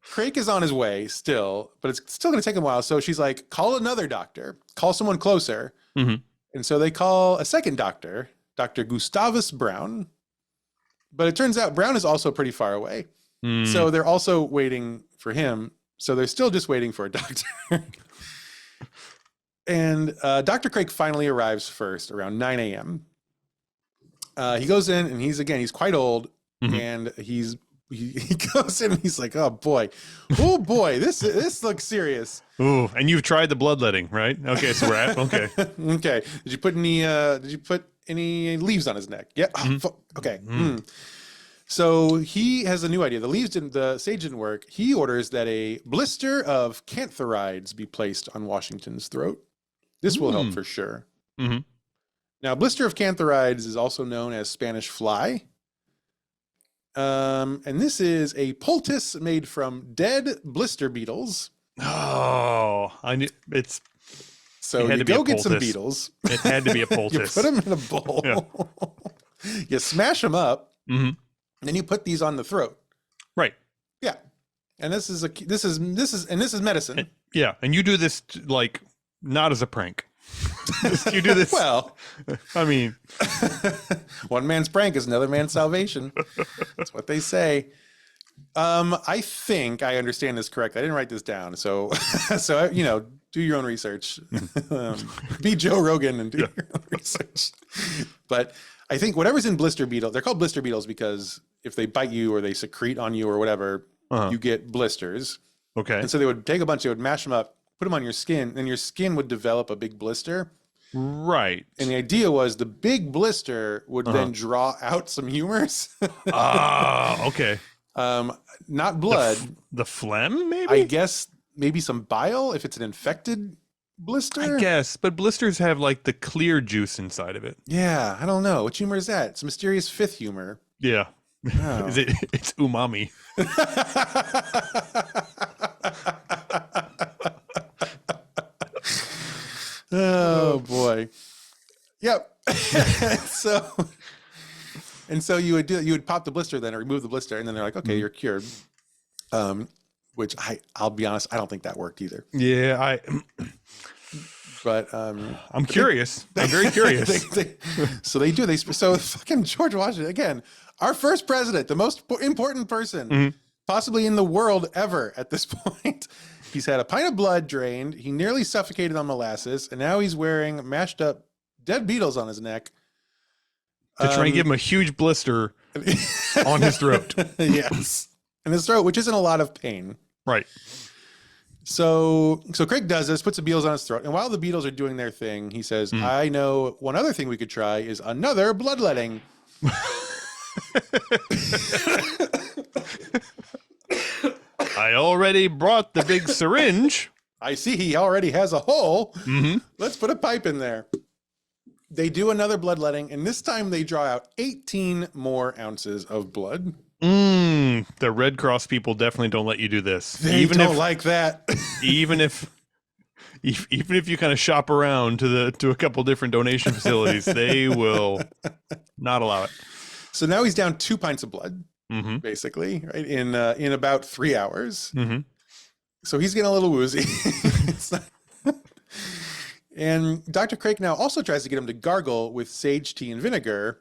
Speaker 1: Craig is on his way still, but it's still going to take him a while. So she's like, call another doctor, call someone closer.
Speaker 2: Mm-hmm.
Speaker 1: And so they call a second doctor, Dr. Gustavus Brown. But it turns out Brown is also pretty far away. So they're also waiting for him. So they're still just waiting for a doctor. And Dr. Craig finally arrives first around 9 a.m. He goes in and he's quite old. And he goes in and he's like, oh boy, this looks serious.
Speaker 2: Ooh, and you've tried the bloodletting, right? Okay, so we're at okay.
Speaker 1: Okay. Did you put any leaves on his neck? Yeah. Okay. So he has a new idea. The sage didn't work. He orders that a blister of cantharides be placed on Washington's throat. This will help for sure. Now, blister of cantharides is also known as Spanish fly. And this is a poultice made from dead blister beetles.
Speaker 2: Oh, I knew it's.
Speaker 1: So you go get some beetles.
Speaker 2: It had to be a poultice.
Speaker 1: You put them in a bowl. Yeah. You smash them up. Then you put these on the throat.
Speaker 2: Right.
Speaker 1: Yeah. And this is medicine.
Speaker 2: Yeah, and you do this like not as a prank. You do this.
Speaker 1: Well,
Speaker 2: I mean,
Speaker 1: one man's prank is another man's salvation. That's what they say. I think I understand this correctly. I didn't write this down, so do your own research. Be Joe Rogan and do your own research. But I think whatever's in blister beetle, they're called blister beetles because if they bite you or they secrete on you or whatever, you get blisters.
Speaker 2: Okay.
Speaker 1: And so they would take a bunch, they would mash them up, put them on your skin, and your skin would develop a big blister.
Speaker 2: Right.
Speaker 1: And the idea was the big blister would then draw out some humors.
Speaker 2: Okay.
Speaker 1: Not blood.
Speaker 2: The phlegm, maybe?
Speaker 1: I guess maybe some bile if it's an infected blister?
Speaker 2: I guess, but blisters have like the clear juice inside of it.
Speaker 1: Yeah, I don't know. What humor is that? It's mysterious fifth humor.
Speaker 2: Yeah.
Speaker 1: Oh.
Speaker 2: Is it? It's umami.
Speaker 1: Oh boy. Yep. so you would pop the blister then, or remove the blister, and then they're like, okay, you're cured. Which I'll be honest, I don't think that worked either.
Speaker 2: Yeah,
Speaker 1: But
Speaker 2: I'm curious. I'm very curious.
Speaker 1: So fucking George Washington again, our first president, the most important person possibly in the world ever at this point. He's had a pint of blood drained. He nearly suffocated on molasses, and now he's wearing mashed up dead beetles on his neck
Speaker 2: To try and give him a huge blister on his throat.
Speaker 1: Yes, in his throat, which isn't a lot of pain.
Speaker 2: Right.
Speaker 1: So Craig does this, puts the beetles on his throat, and while the beetles are doing their thing, he says, I know one other thing we could try is another bloodletting.
Speaker 2: I already brought the big syringe.
Speaker 1: I see he already has a hole. Let's put a pipe in there. They do another bloodletting, and this time they draw out 18 more ounces of blood.
Speaker 2: The Red Cross people definitely don't let you do this.
Speaker 1: They don't like that.
Speaker 2: even if you kind of shop around to a couple different donation facilities, they will not allow it.
Speaker 1: So now he's down 2 pints of blood, basically, right, in about 3 hours. So he's getting a little woozy. And Dr. Craik now also tries to get him to gargle with sage tea and vinegar.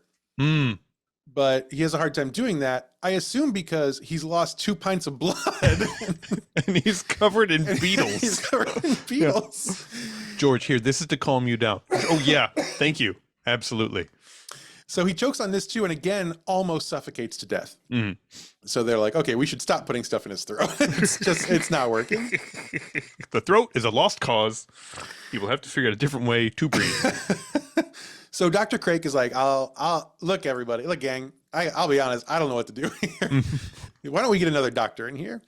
Speaker 1: But he has a hard time doing that. I assume because he's lost 2 pints of blood.
Speaker 2: And he's covered in beetles.
Speaker 1: He's covered in beetles.
Speaker 2: Yeah. George, here, this is to calm you down. Oh, yeah. Thank you. Absolutely.
Speaker 1: So he chokes on this too, and again, almost suffocates to death. So they're like, okay, we should stop putting stuff in his throat. It's not working.
Speaker 2: The throat is a lost cause. He will have to figure out a different way to breathe.
Speaker 1: So Dr. Craik is like, I'll look, everybody, look, gang, I'll be honest, I don't know what to do here. Why don't we get another doctor in here?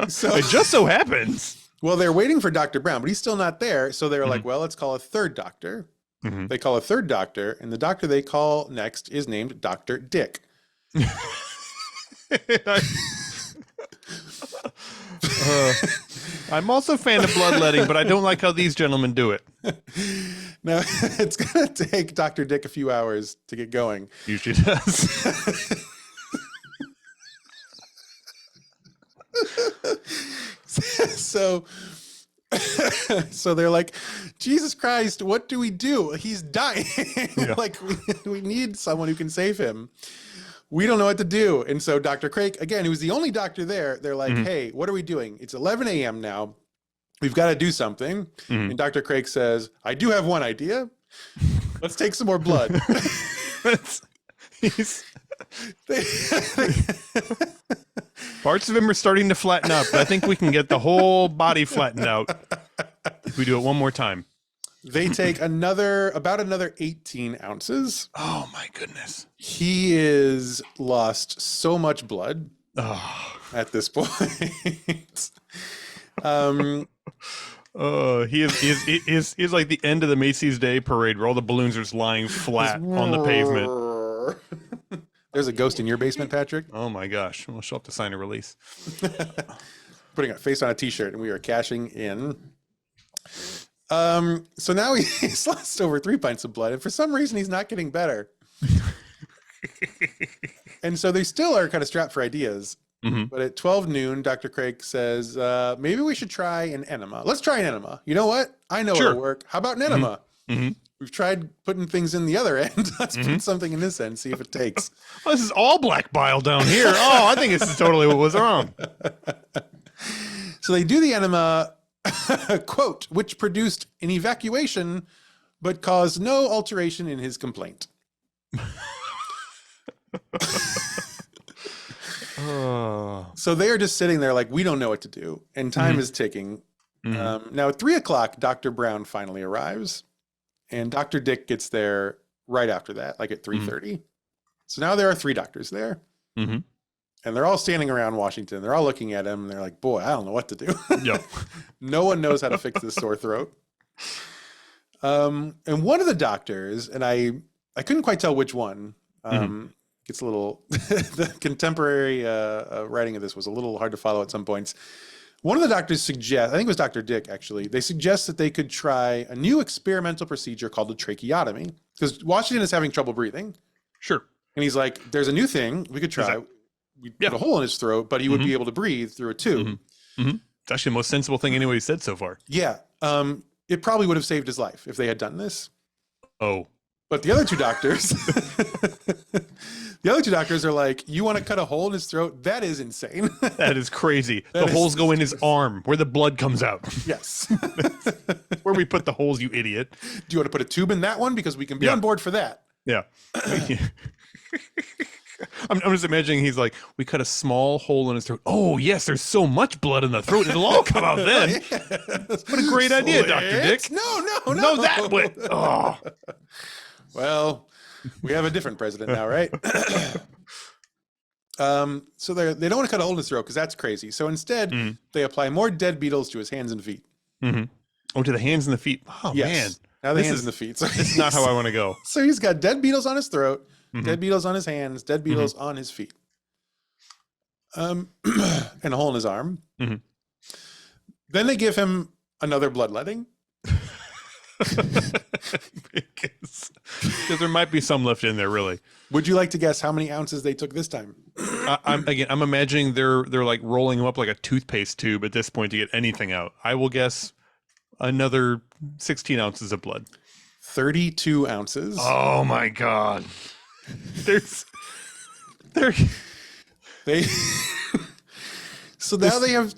Speaker 1: So
Speaker 2: it just so happens.
Speaker 1: Well, they're waiting for Dr. Brown, but he's still not there. So they're like, well, let's call a third doctor. They call a third doctor, and the doctor they call next is named Dr. Dick. I'm also a fan of bloodletting, but I don't like how these gentlemen do it. Now, it's going to take Dr. Dick a few hours to get going.
Speaker 2: Usually does.
Speaker 1: So they're like, Jesus Christ, what do we do? He's dying.
Speaker 2: Yeah.
Speaker 1: Like, we need someone who can save him. We don't know what to do. And so Dr. Craik, again, who's the only doctor there, they're like, hey, what are we doing? It's 11 a.m. now. We've got to do something. And Dr. Craik says, I do have one idea. Let's take some more blood.
Speaker 2: Parts of him are starting to flatten up, but I think we can get the whole body flattened out if we do it one more time.
Speaker 1: They take about another 18 ounces.
Speaker 2: Oh my goodness.
Speaker 1: He is lost so much blood at this point.
Speaker 2: He is like the end of the Macy's Day Parade where all the balloons are just lying flat on the pavement.
Speaker 1: There's a ghost in your basement, Patrick.
Speaker 2: Oh my gosh. We'll have to sign a release.
Speaker 1: Putting a face on a t-shirt, and we are cashing in. So now he's lost over 3 pints of blood, and for some reason he's not getting better. And so they still are kind of strapped for ideas. But at 12 noon, Dr. Craik says, maybe we should try an enema. Let's try an enema. You know what? I know it'll work. How about an enema? We've tried putting things in the other end. Let's put something in this end, see if it takes.
Speaker 2: Oh, this is all black bile down here. Oh, I think this is totally what was wrong.
Speaker 1: So they do the enema, quote, which produced an evacuation, but caused no alteration in his complaint. So they are just sitting there like, we don't know what to do. And time is ticking. Now at 3 o'clock, Dr. Brown finally arrives. And Dr. Dick gets there right after that, like at 3:30. So now there are 3 doctors there. And they're all standing around Washington. They're all looking at him. And they're like, boy, I don't know what to do.
Speaker 2: Yeah.
Speaker 1: No one knows how to fix this sore throat. And one of the doctors, and I couldn't quite tell which one. Gets a little, the contemporary writing of this was a little hard to follow at some points. One of the doctors suggests, I think it was Dr. Dick actually, they suggest that they could try a new experimental procedure called a tracheotomy, because Washington is having trouble breathing.
Speaker 2: Sure.
Speaker 1: And he's like, there's a new thing we could try. We'd put a hole in his throat, but he would be able to breathe through a tube.
Speaker 2: It's actually the most sensible thing anybody's said so far.
Speaker 1: Yeah. It probably would have saved his life if they had done this.
Speaker 2: Oh.
Speaker 1: But the other two doctors, are like, you want to cut a hole in his throat? That is insane.
Speaker 2: That is crazy. The holes go in his arm where the blood comes out.
Speaker 1: Yes.
Speaker 2: Where we put the holes, you idiot.
Speaker 1: Do you want to put a tube in that one? Because we can be on board for that.
Speaker 2: Yeah. I'm just imagining he's like, we cut a small hole in his throat. Oh, yes, there's so much blood in the throat. It'll all come out then. Yes. What a great idea, Dr. Dick.
Speaker 1: No, that way.
Speaker 2: Oh.
Speaker 1: Well, we have a different president now, right? So they don't want to cut a hole in his throat because that's crazy. So instead, they apply more dead beetles to his hands and feet.
Speaker 2: Oh, to the hands and the feet. Oh,
Speaker 1: yes.
Speaker 2: Man.
Speaker 1: Now the hands and the feet. So
Speaker 2: this is not how I want to go.
Speaker 1: So he's got dead beetles on his throat, dead beetles on his hands, dead beetles on his feet. And a hole in his arm. Then they give him another bloodletting.
Speaker 2: because there might be some left in there, really.
Speaker 1: Would you like to guess how many ounces they took this time?
Speaker 2: I'm imagining they're like rolling them up like a toothpaste tube at this point to get anything out. I will guess another 16 ounces of blood.
Speaker 1: 32 ounces.
Speaker 2: Oh my God. They
Speaker 1: so now they have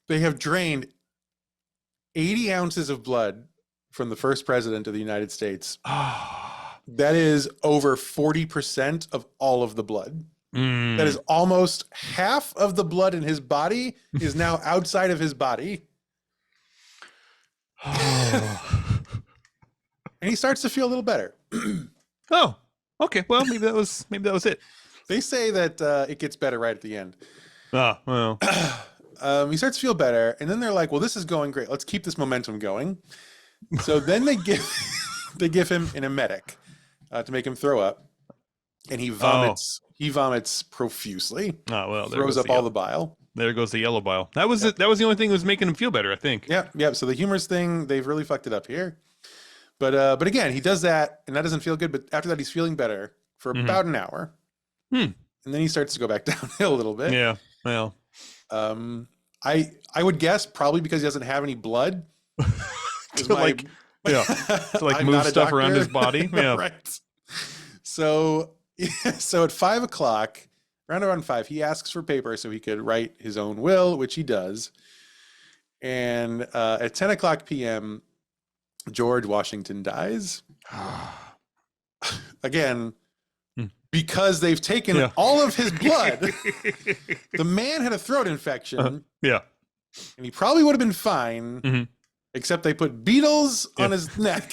Speaker 1: they have drained 80 ounces of blood from the first president of the United States. That is over 40% of all of the blood. That is almost half of the blood in his body is now outside of his body. And he starts to feel a little better.
Speaker 2: Oh, okay. Well, maybe that was it.
Speaker 1: They say that it gets better right at the end.
Speaker 2: Oh, well.
Speaker 1: He starts to feel better, and then they're like, well, this is going great. Let's keep this momentum going. So then they give him an emetic to make him throw up, and he vomits. He vomits profusely.
Speaker 2: Oh, well,
Speaker 1: throws up all the bile.
Speaker 2: There goes the yellow bile. That was it. That was the only thing that was making him feel better, I think.
Speaker 1: Yeah. So the humorous thing, they've really fucked it up here. But again, he does that, and that doesn't feel good. But after that, he's feeling better for about an hour, and then he starts to go back downhill a little bit.
Speaker 2: Yeah. Well.
Speaker 1: I would guess probably because he doesn't have any blood.
Speaker 2: To move stuff around his body. Yeah.
Speaker 1: Right. So at 5 o'clock, around 5, he asks for paper so he could write his own will, which he does. And at 10 o'clock p.m., George Washington dies. Again, because they've taken all of his blood. The man had a throat infection.
Speaker 2: Yeah.
Speaker 1: And he probably would have been fine, except they put beetles on his neck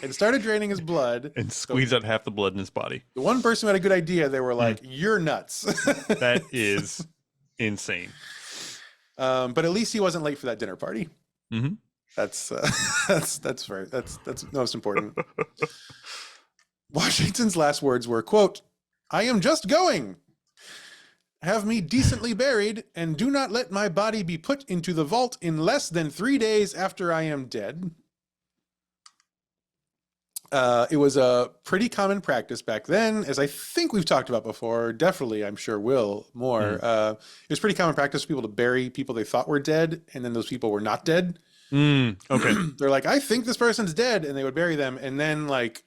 Speaker 1: and started draining his blood.
Speaker 2: And squeezed out half the blood in his body.
Speaker 1: The one person who had a good idea, they were like, you're nuts.
Speaker 2: That is insane.
Speaker 1: But at least he wasn't late for that dinner party. That's most important. Washington's last words were, quote, "I am just going. Have me decently buried, and do not let my body be put into the vault in less than 3 days after I am dead." It was a pretty common practice back then, as I think we've talked about before. Definitely, I'm sure will more. It was pretty common practice for people to bury people they thought were dead, and then those people were not dead.
Speaker 2: Okay.
Speaker 1: They're like, I think this person's dead, and they would bury them, and then like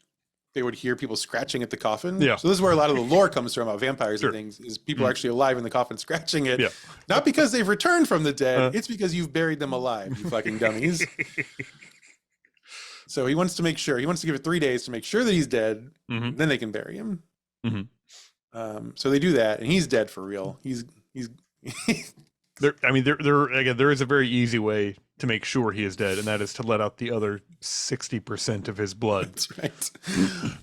Speaker 1: they would hear people scratching at the coffin.
Speaker 2: Yeah.
Speaker 1: So this is where a lot of the lore comes from about vampires and things, is people are actually alive in the coffin scratching it.
Speaker 2: Yeah.
Speaker 1: Not because they've returned from the dead, it's because you've buried them alive, you fucking dummies. So he wants to make sure, he wants to give it 3 days to make sure that he's dead, then they can bury him. So they do that, and he's dead for real. He's
Speaker 2: There is a very easy way to make sure he is dead, and that is to let out the other 60% of his blood.
Speaker 1: That's right.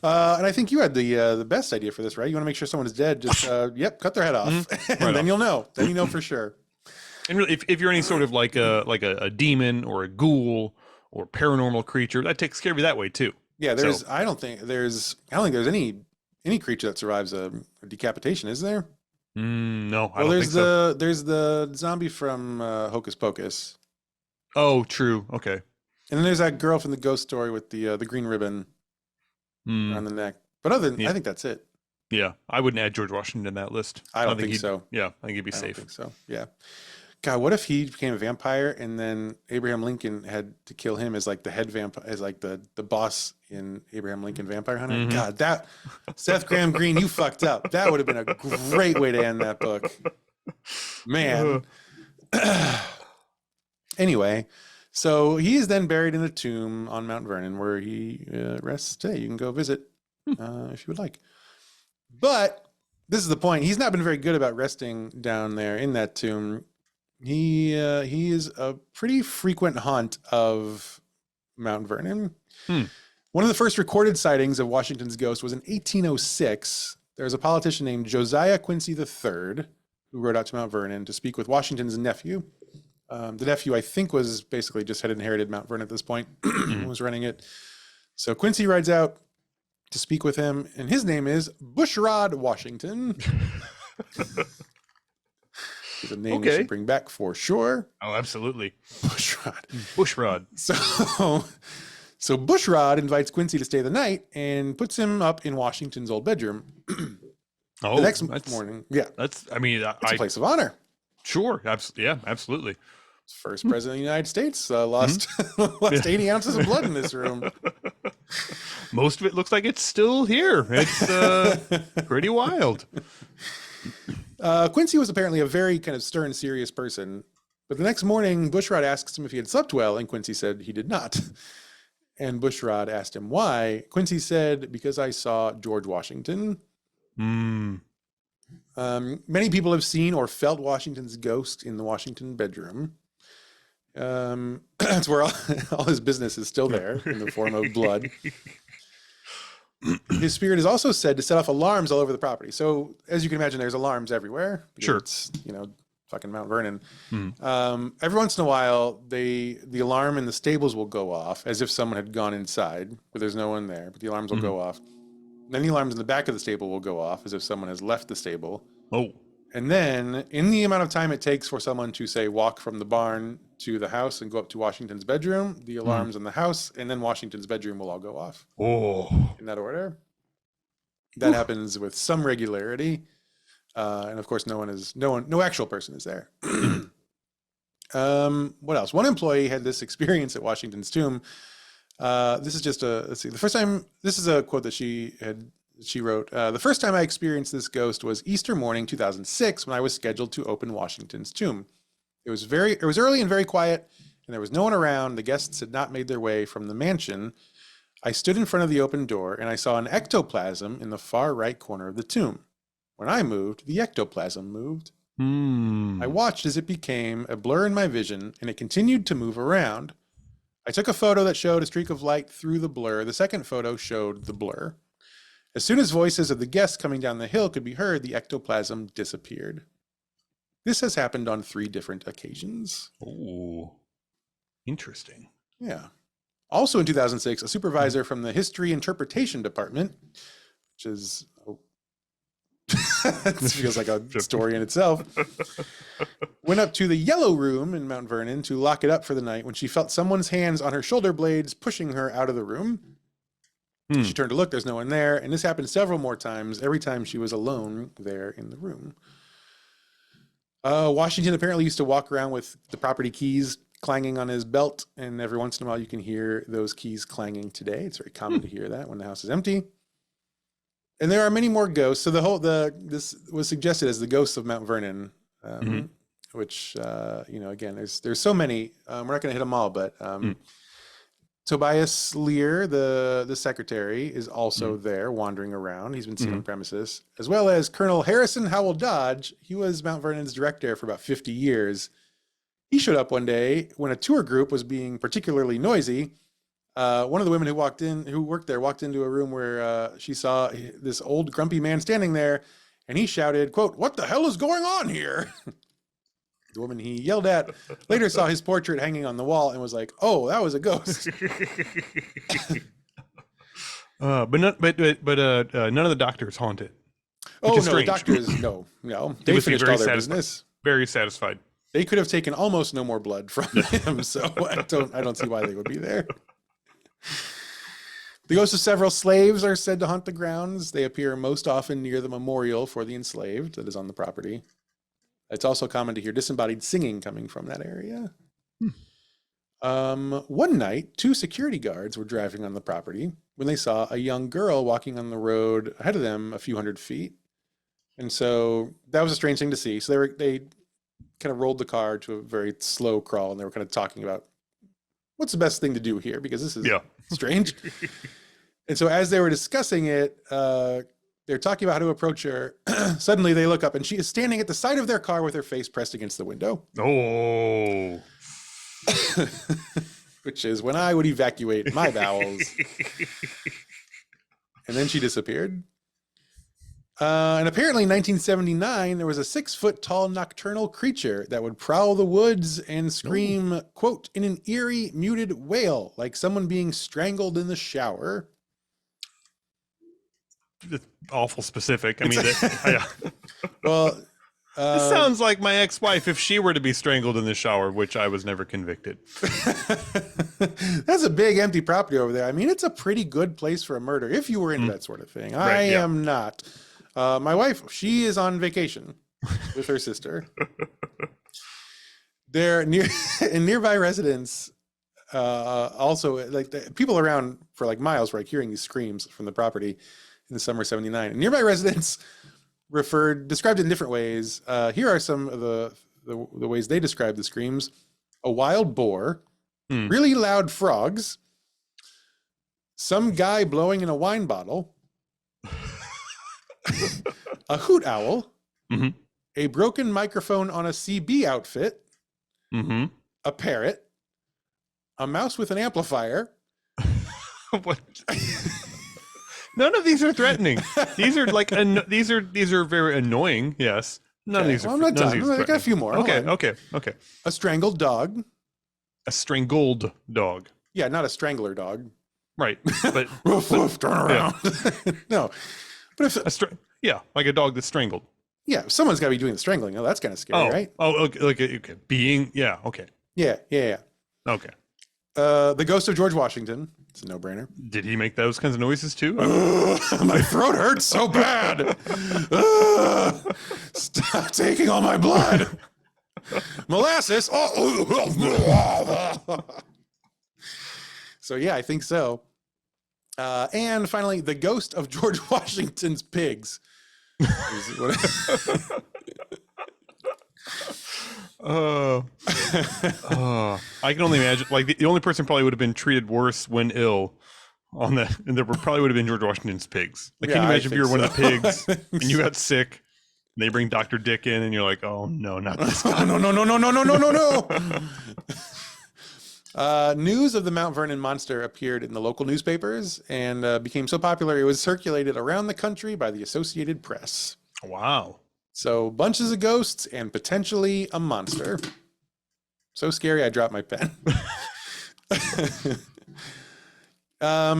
Speaker 1: And I think you had the best idea for this, right? You want to make sure someone is dead, just cut their head off, and
Speaker 2: Right
Speaker 1: then
Speaker 2: off.
Speaker 1: you'll know. Then you know for sure.
Speaker 2: And really, if you're any sort of like a demon or a ghoul or paranormal creature, that takes care of you that way too.
Speaker 1: Yeah, I don't think there's any creature that survives a decapitation, is there?
Speaker 2: No, I don't think so.
Speaker 1: There's the zombie from Hocus Pocus.
Speaker 2: Oh, true. Okay.
Speaker 1: And then there's that girl from the ghost story with the green ribbon around the neck. But I think that's it.
Speaker 2: Yeah, I wouldn't add George Washington in that list.
Speaker 1: I don't think so.
Speaker 2: Yeah, I think he'd be
Speaker 1: I
Speaker 2: safe.
Speaker 1: don't think so. Yeah. God, what if he became a vampire and then Abraham Lincoln had to kill him as like the head vampire, as like the boss in Abraham Lincoln Vampire Hunter?
Speaker 2: Mhm.
Speaker 1: God, that Seth Graham Greene, you fucked up. That would have been a great way to end that book. Man. Anyway, so he is then buried in a tomb on Mount Vernon where he rests today. You can go visit if you would like. But this is the point. He's not been very good about resting down there in that tomb. He is a pretty frequent haunt of Mount Vernon. One of the first recorded sightings of Washington's ghost was in 1806. There was a politician named Josiah Quincy III who rode out to Mount Vernon to speak with Washington's nephew. The nephew, I think, was basically just had inherited Mount Vernon at this point and was running it. So Quincy rides out to speak with him, and his name is Bushrod Washington. It's a name we should bring back for sure.
Speaker 2: Oh, absolutely.
Speaker 1: Bushrod.
Speaker 2: Bushrod.
Speaker 1: So Bushrod invites Quincy to stay the night and puts him up in Washington's old bedroom. The next morning,
Speaker 2: That's
Speaker 1: a place of honor.
Speaker 2: Sure. Absolutely.
Speaker 1: First president of the United States lost 80 ounces of blood in this room.
Speaker 2: Most of it looks like it's still here. It's pretty wild.
Speaker 1: Quincy was apparently a very kind of stern, serious person. But the next morning, Bushrod asks him if he had slept well, and Quincy said he did not. And Bushrod asked him why. Quincy said, because I saw George Washington. Many people have seen or felt Washington's ghost in the Washington bedroom. That's where all his business is still there in the form of blood. His spirit is also said to set off alarms all over the property. So as you can imagine, there's alarms everywhere.
Speaker 2: Sure.
Speaker 1: It's, fucking Mount Vernon. Every once in a while, the alarm in the stables will go off as if someone had gone inside, but there's no one there, but the alarms will go off. Then the alarms in the back of the stable will go off as if someone has left the stable.
Speaker 2: Oh.
Speaker 1: And then in the amount of time it takes for someone to, say, walk from the barn to the house and go up to Washington's bedroom, the alarms in the house and then Washington's bedroom will all go off.
Speaker 2: Oh.
Speaker 1: In that order. That happens with some regularity. And of course, no actual person is there. What else? One employee had this experience at Washington's tomb. This is just the first time, this is a quote that she wrote. The first time I experienced this ghost was Easter morning, 2006, when I was scheduled to open Washington's tomb. It was early and very quiet, and there was no one around. The guests had not made their way from the mansion. I stood in front of the open door, and I saw an ectoplasm in the far right corner of the tomb. When I moved, the ectoplasm moved. I watched as it became a blur in my vision, and it continued to move around. I took a photo that showed a streak of light through the blur. The second photo showed the blur. As soon as voices of the guests coming down the hill could be heard, the ectoplasm disappeared. This has happened on 3 different occasions.
Speaker 2: Oh, interesting.
Speaker 1: Yeah. Also in 2006, a supervisor from the History Interpretation Department, which is... it feels like a story in itself, went up to the Yellow Room in Mount Vernon to lock it up for the night when she felt someone's hands on her shoulder blades pushing her out of the room. She turned to look, there's no one there, and this happened several more times, every time she was alone there in the room. Washington apparently used to walk around with the property keys clanging on his belt, and every once in a while you can hear those keys clanging today. It's very common to hear that when the house is empty. And there are many more ghosts. So this was suggested as the ghosts of Mount Vernon, which again, there's so many. We're not going to hit them all, but Tobias Lear, the secretary, is also there wandering around. He's been seen on the premises, as well as Colonel Harrison Howell Dodge. He was Mount Vernon's director for about 50 years. He showed up one day when a tour group was being particularly noisy. One of the women who worked there, walked into a room where she saw this old grumpy man standing there, and he shouted, quote, "What the hell is going on here?" The woman he yelled at later saw his portrait hanging on the wall and was like, "Oh, that was a ghost."
Speaker 2: But none of the doctors haunt it.
Speaker 1: Oh no, the doctors, no. They finished all their business.
Speaker 2: Very satisfied.
Speaker 1: They could have taken almost no more blood from him, so I don't see why they would be there. The ghosts of several slaves are said to haunt the grounds. They appear most often near the memorial for the enslaved that is on the property. It's also common to hear disembodied singing coming from that area. One night, 2 security guards were driving on the property when they saw a young girl walking on the road ahead of them a few hundred feet. And so that was a strange thing to see. So they kind of rolled the car to a very slow crawl, and they were kind of talking about what's the best thing to do here, because this is strange. And so as they were discussing it, they're talking about how to approach her. Suddenly they look up and she is standing at the side of their car with her face pressed against the window.
Speaker 2: Oh.
Speaker 1: Which is when I would evacuate my bowels. And then she disappeared. And apparently in 1979, there was a 6-foot tall nocturnal creature that would prowl the woods and scream, quote, in an eerie, muted wail, like someone being strangled in the shower.
Speaker 2: It's awful specific. I mean,
Speaker 1: well,
Speaker 2: it sounds like my ex-wife if she were to be strangled in the shower, which I was never convicted.
Speaker 1: That's a big empty property over there. I mean, it's a pretty good place for a murder if you were into that sort of thing. Right, I am not. My wife, she is on vacation with her sister. They're in nearby residents. Also, like the people around for like miles were like hearing these screams from the property in the summer of '79. And nearby residents described it in different ways. Here are some of the ways they described the screams: a wild boar, really loud frogs, some guy blowing in a wine bottle, a hoot owl, a broken microphone on a CB outfit, a parrot, a mouse with an amplifier.
Speaker 2: What? None of these are threatening. These are like these are very annoying. Yes. None of these are.
Speaker 1: I'm not done. I got a few more.
Speaker 2: Okay.
Speaker 1: A strangled dog.
Speaker 2: A strangled dog.
Speaker 1: Yeah, not a strangler dog.
Speaker 2: Right. But
Speaker 1: woof, woof, turn around. Yeah. No. But if
Speaker 2: like a dog that's strangled.
Speaker 1: Yeah, someone's got to be doing the strangling. Oh, that's kind of scary, right?
Speaker 2: Oh, okay. Being, okay.
Speaker 1: Yeah.
Speaker 2: Okay.
Speaker 1: The ghost of George Washington. It's a no-brainer.
Speaker 2: Did he make those kinds of noises too?
Speaker 1: My throat hurts so bad. Stop taking all my blood. Molasses. So yeah, I think so. And finally, the ghost of George Washington's pigs.
Speaker 2: I can only imagine. Like the only person probably would have been treated worse when ill on that, and there probably would have been George Washington's pigs. Like, can you imagine if you were one of the pigs and you got sick, and they bring Dr. Dick in, and you're like, oh no, not this guy.
Speaker 1: No. News of the Mount Vernon monster appeared in the local newspapers and became so popular it was circulated around the country by the Associated Press.
Speaker 2: Wow. So
Speaker 1: bunches of ghosts and potentially a monster. So scary I dropped my pen.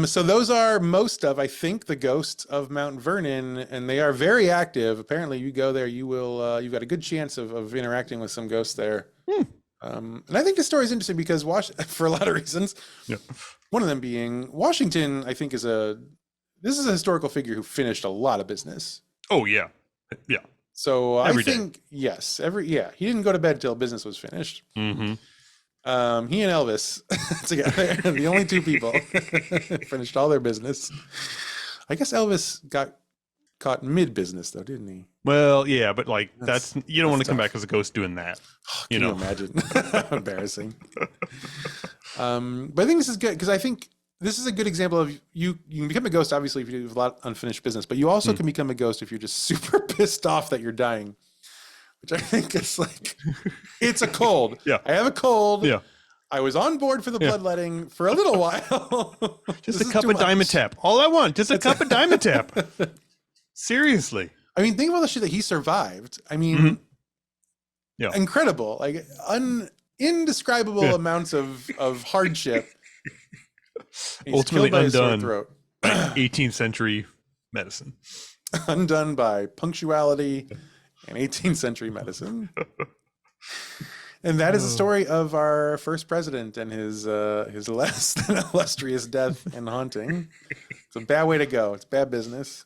Speaker 1: So those are most of, I think, the ghosts of Mount Vernon, and they are very active. Apparently you go there, you will, you've got a good chance of interacting with some ghosts there. And I think the story is interesting because for a lot of reasons.
Speaker 2: Yeah.
Speaker 1: One of them being Washington, I think this is a historical figure who finished a lot of business.
Speaker 2: Oh yeah. Yeah.
Speaker 1: So I think, yes, he didn't go to bed till business was finished.
Speaker 2: Mm-hmm.
Speaker 1: He and Elvis together, the only two people finished all their business. I guess Elvis got caught mid-business though, didn't he?
Speaker 2: Well, yeah, but like you don't want to come back as a ghost doing that.
Speaker 1: Can you imagine? Embarrassing. But I think this is good because I think this is a good example of you can become a ghost, obviously, if you have a lot of unfinished business, but you also can become a ghost if you're just super pissed off that you're dying, which I think is like, it's a cold.
Speaker 2: Yeah.
Speaker 1: I have a cold.
Speaker 2: Yeah.
Speaker 1: I was on board for the bloodletting for a little while.
Speaker 2: Just a cup of Dimetap. All I want, just a cup of Dimetap. Seriously.
Speaker 1: I mean, think about the shit that he survived. I mean,
Speaker 2: yeah,
Speaker 1: incredible, like indescribable amounts of hardship. He's
Speaker 2: ultimately undone
Speaker 1: throat.
Speaker 2: by 18th century medicine.
Speaker 1: Undone by punctuality and 18th century medicine. And that is the story of our first president and his less than illustrious death and haunting. It's a bad way to go. It's bad business.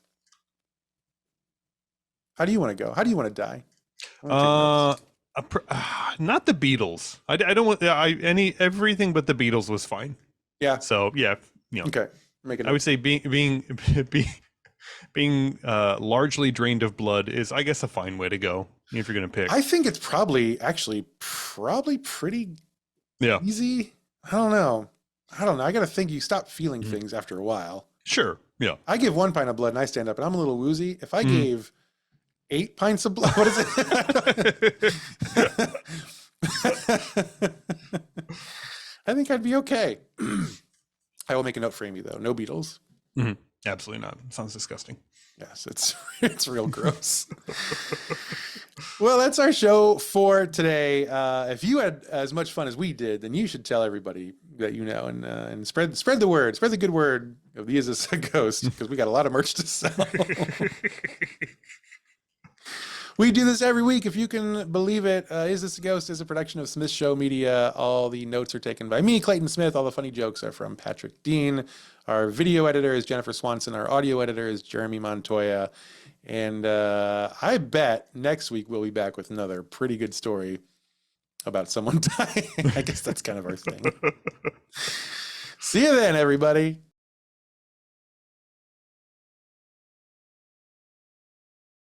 Speaker 1: How do you want to go? How do you want to die?
Speaker 2: Not the Beatles. I don't want everything but the Beatles was fine.
Speaker 1: Yeah.
Speaker 2: So yeah, you know.
Speaker 1: Okay.
Speaker 2: I would say being largely drained of blood is, I guess, a fine way to go if you're going to pick.
Speaker 1: I think it's probably pretty easy. I don't know. I got to think you stop feeling things after a while.
Speaker 2: Sure. Yeah.
Speaker 1: I give 1 pint of blood and I stand up and I'm a little woozy. If I gave 8 pints of blood, what is it? I think I'd be okay. I will make a note for Amy though. No Beatles.
Speaker 2: Mm-hmm. Absolutely not. Sounds disgusting.
Speaker 1: Yes, it's real gross. Well, that's our show for today. If you had as much fun as we did, then you should tell everybody that you know and spread the word, spread the good word of the Is This a Ghost, because we got a lot of merch to sell. We do this every week, if you can believe it. Is This a Ghost is a production of Smith Show Media. All the notes are taken by me, Clayton Smith. All the funny jokes are from Patrick Dean. Our video editor is Jennifer Swanson. Our audio editor is Jeremy Montoya. And I bet next week we'll be back with another pretty good story about someone dying. I guess that's kind of our thing. See you then, everybody.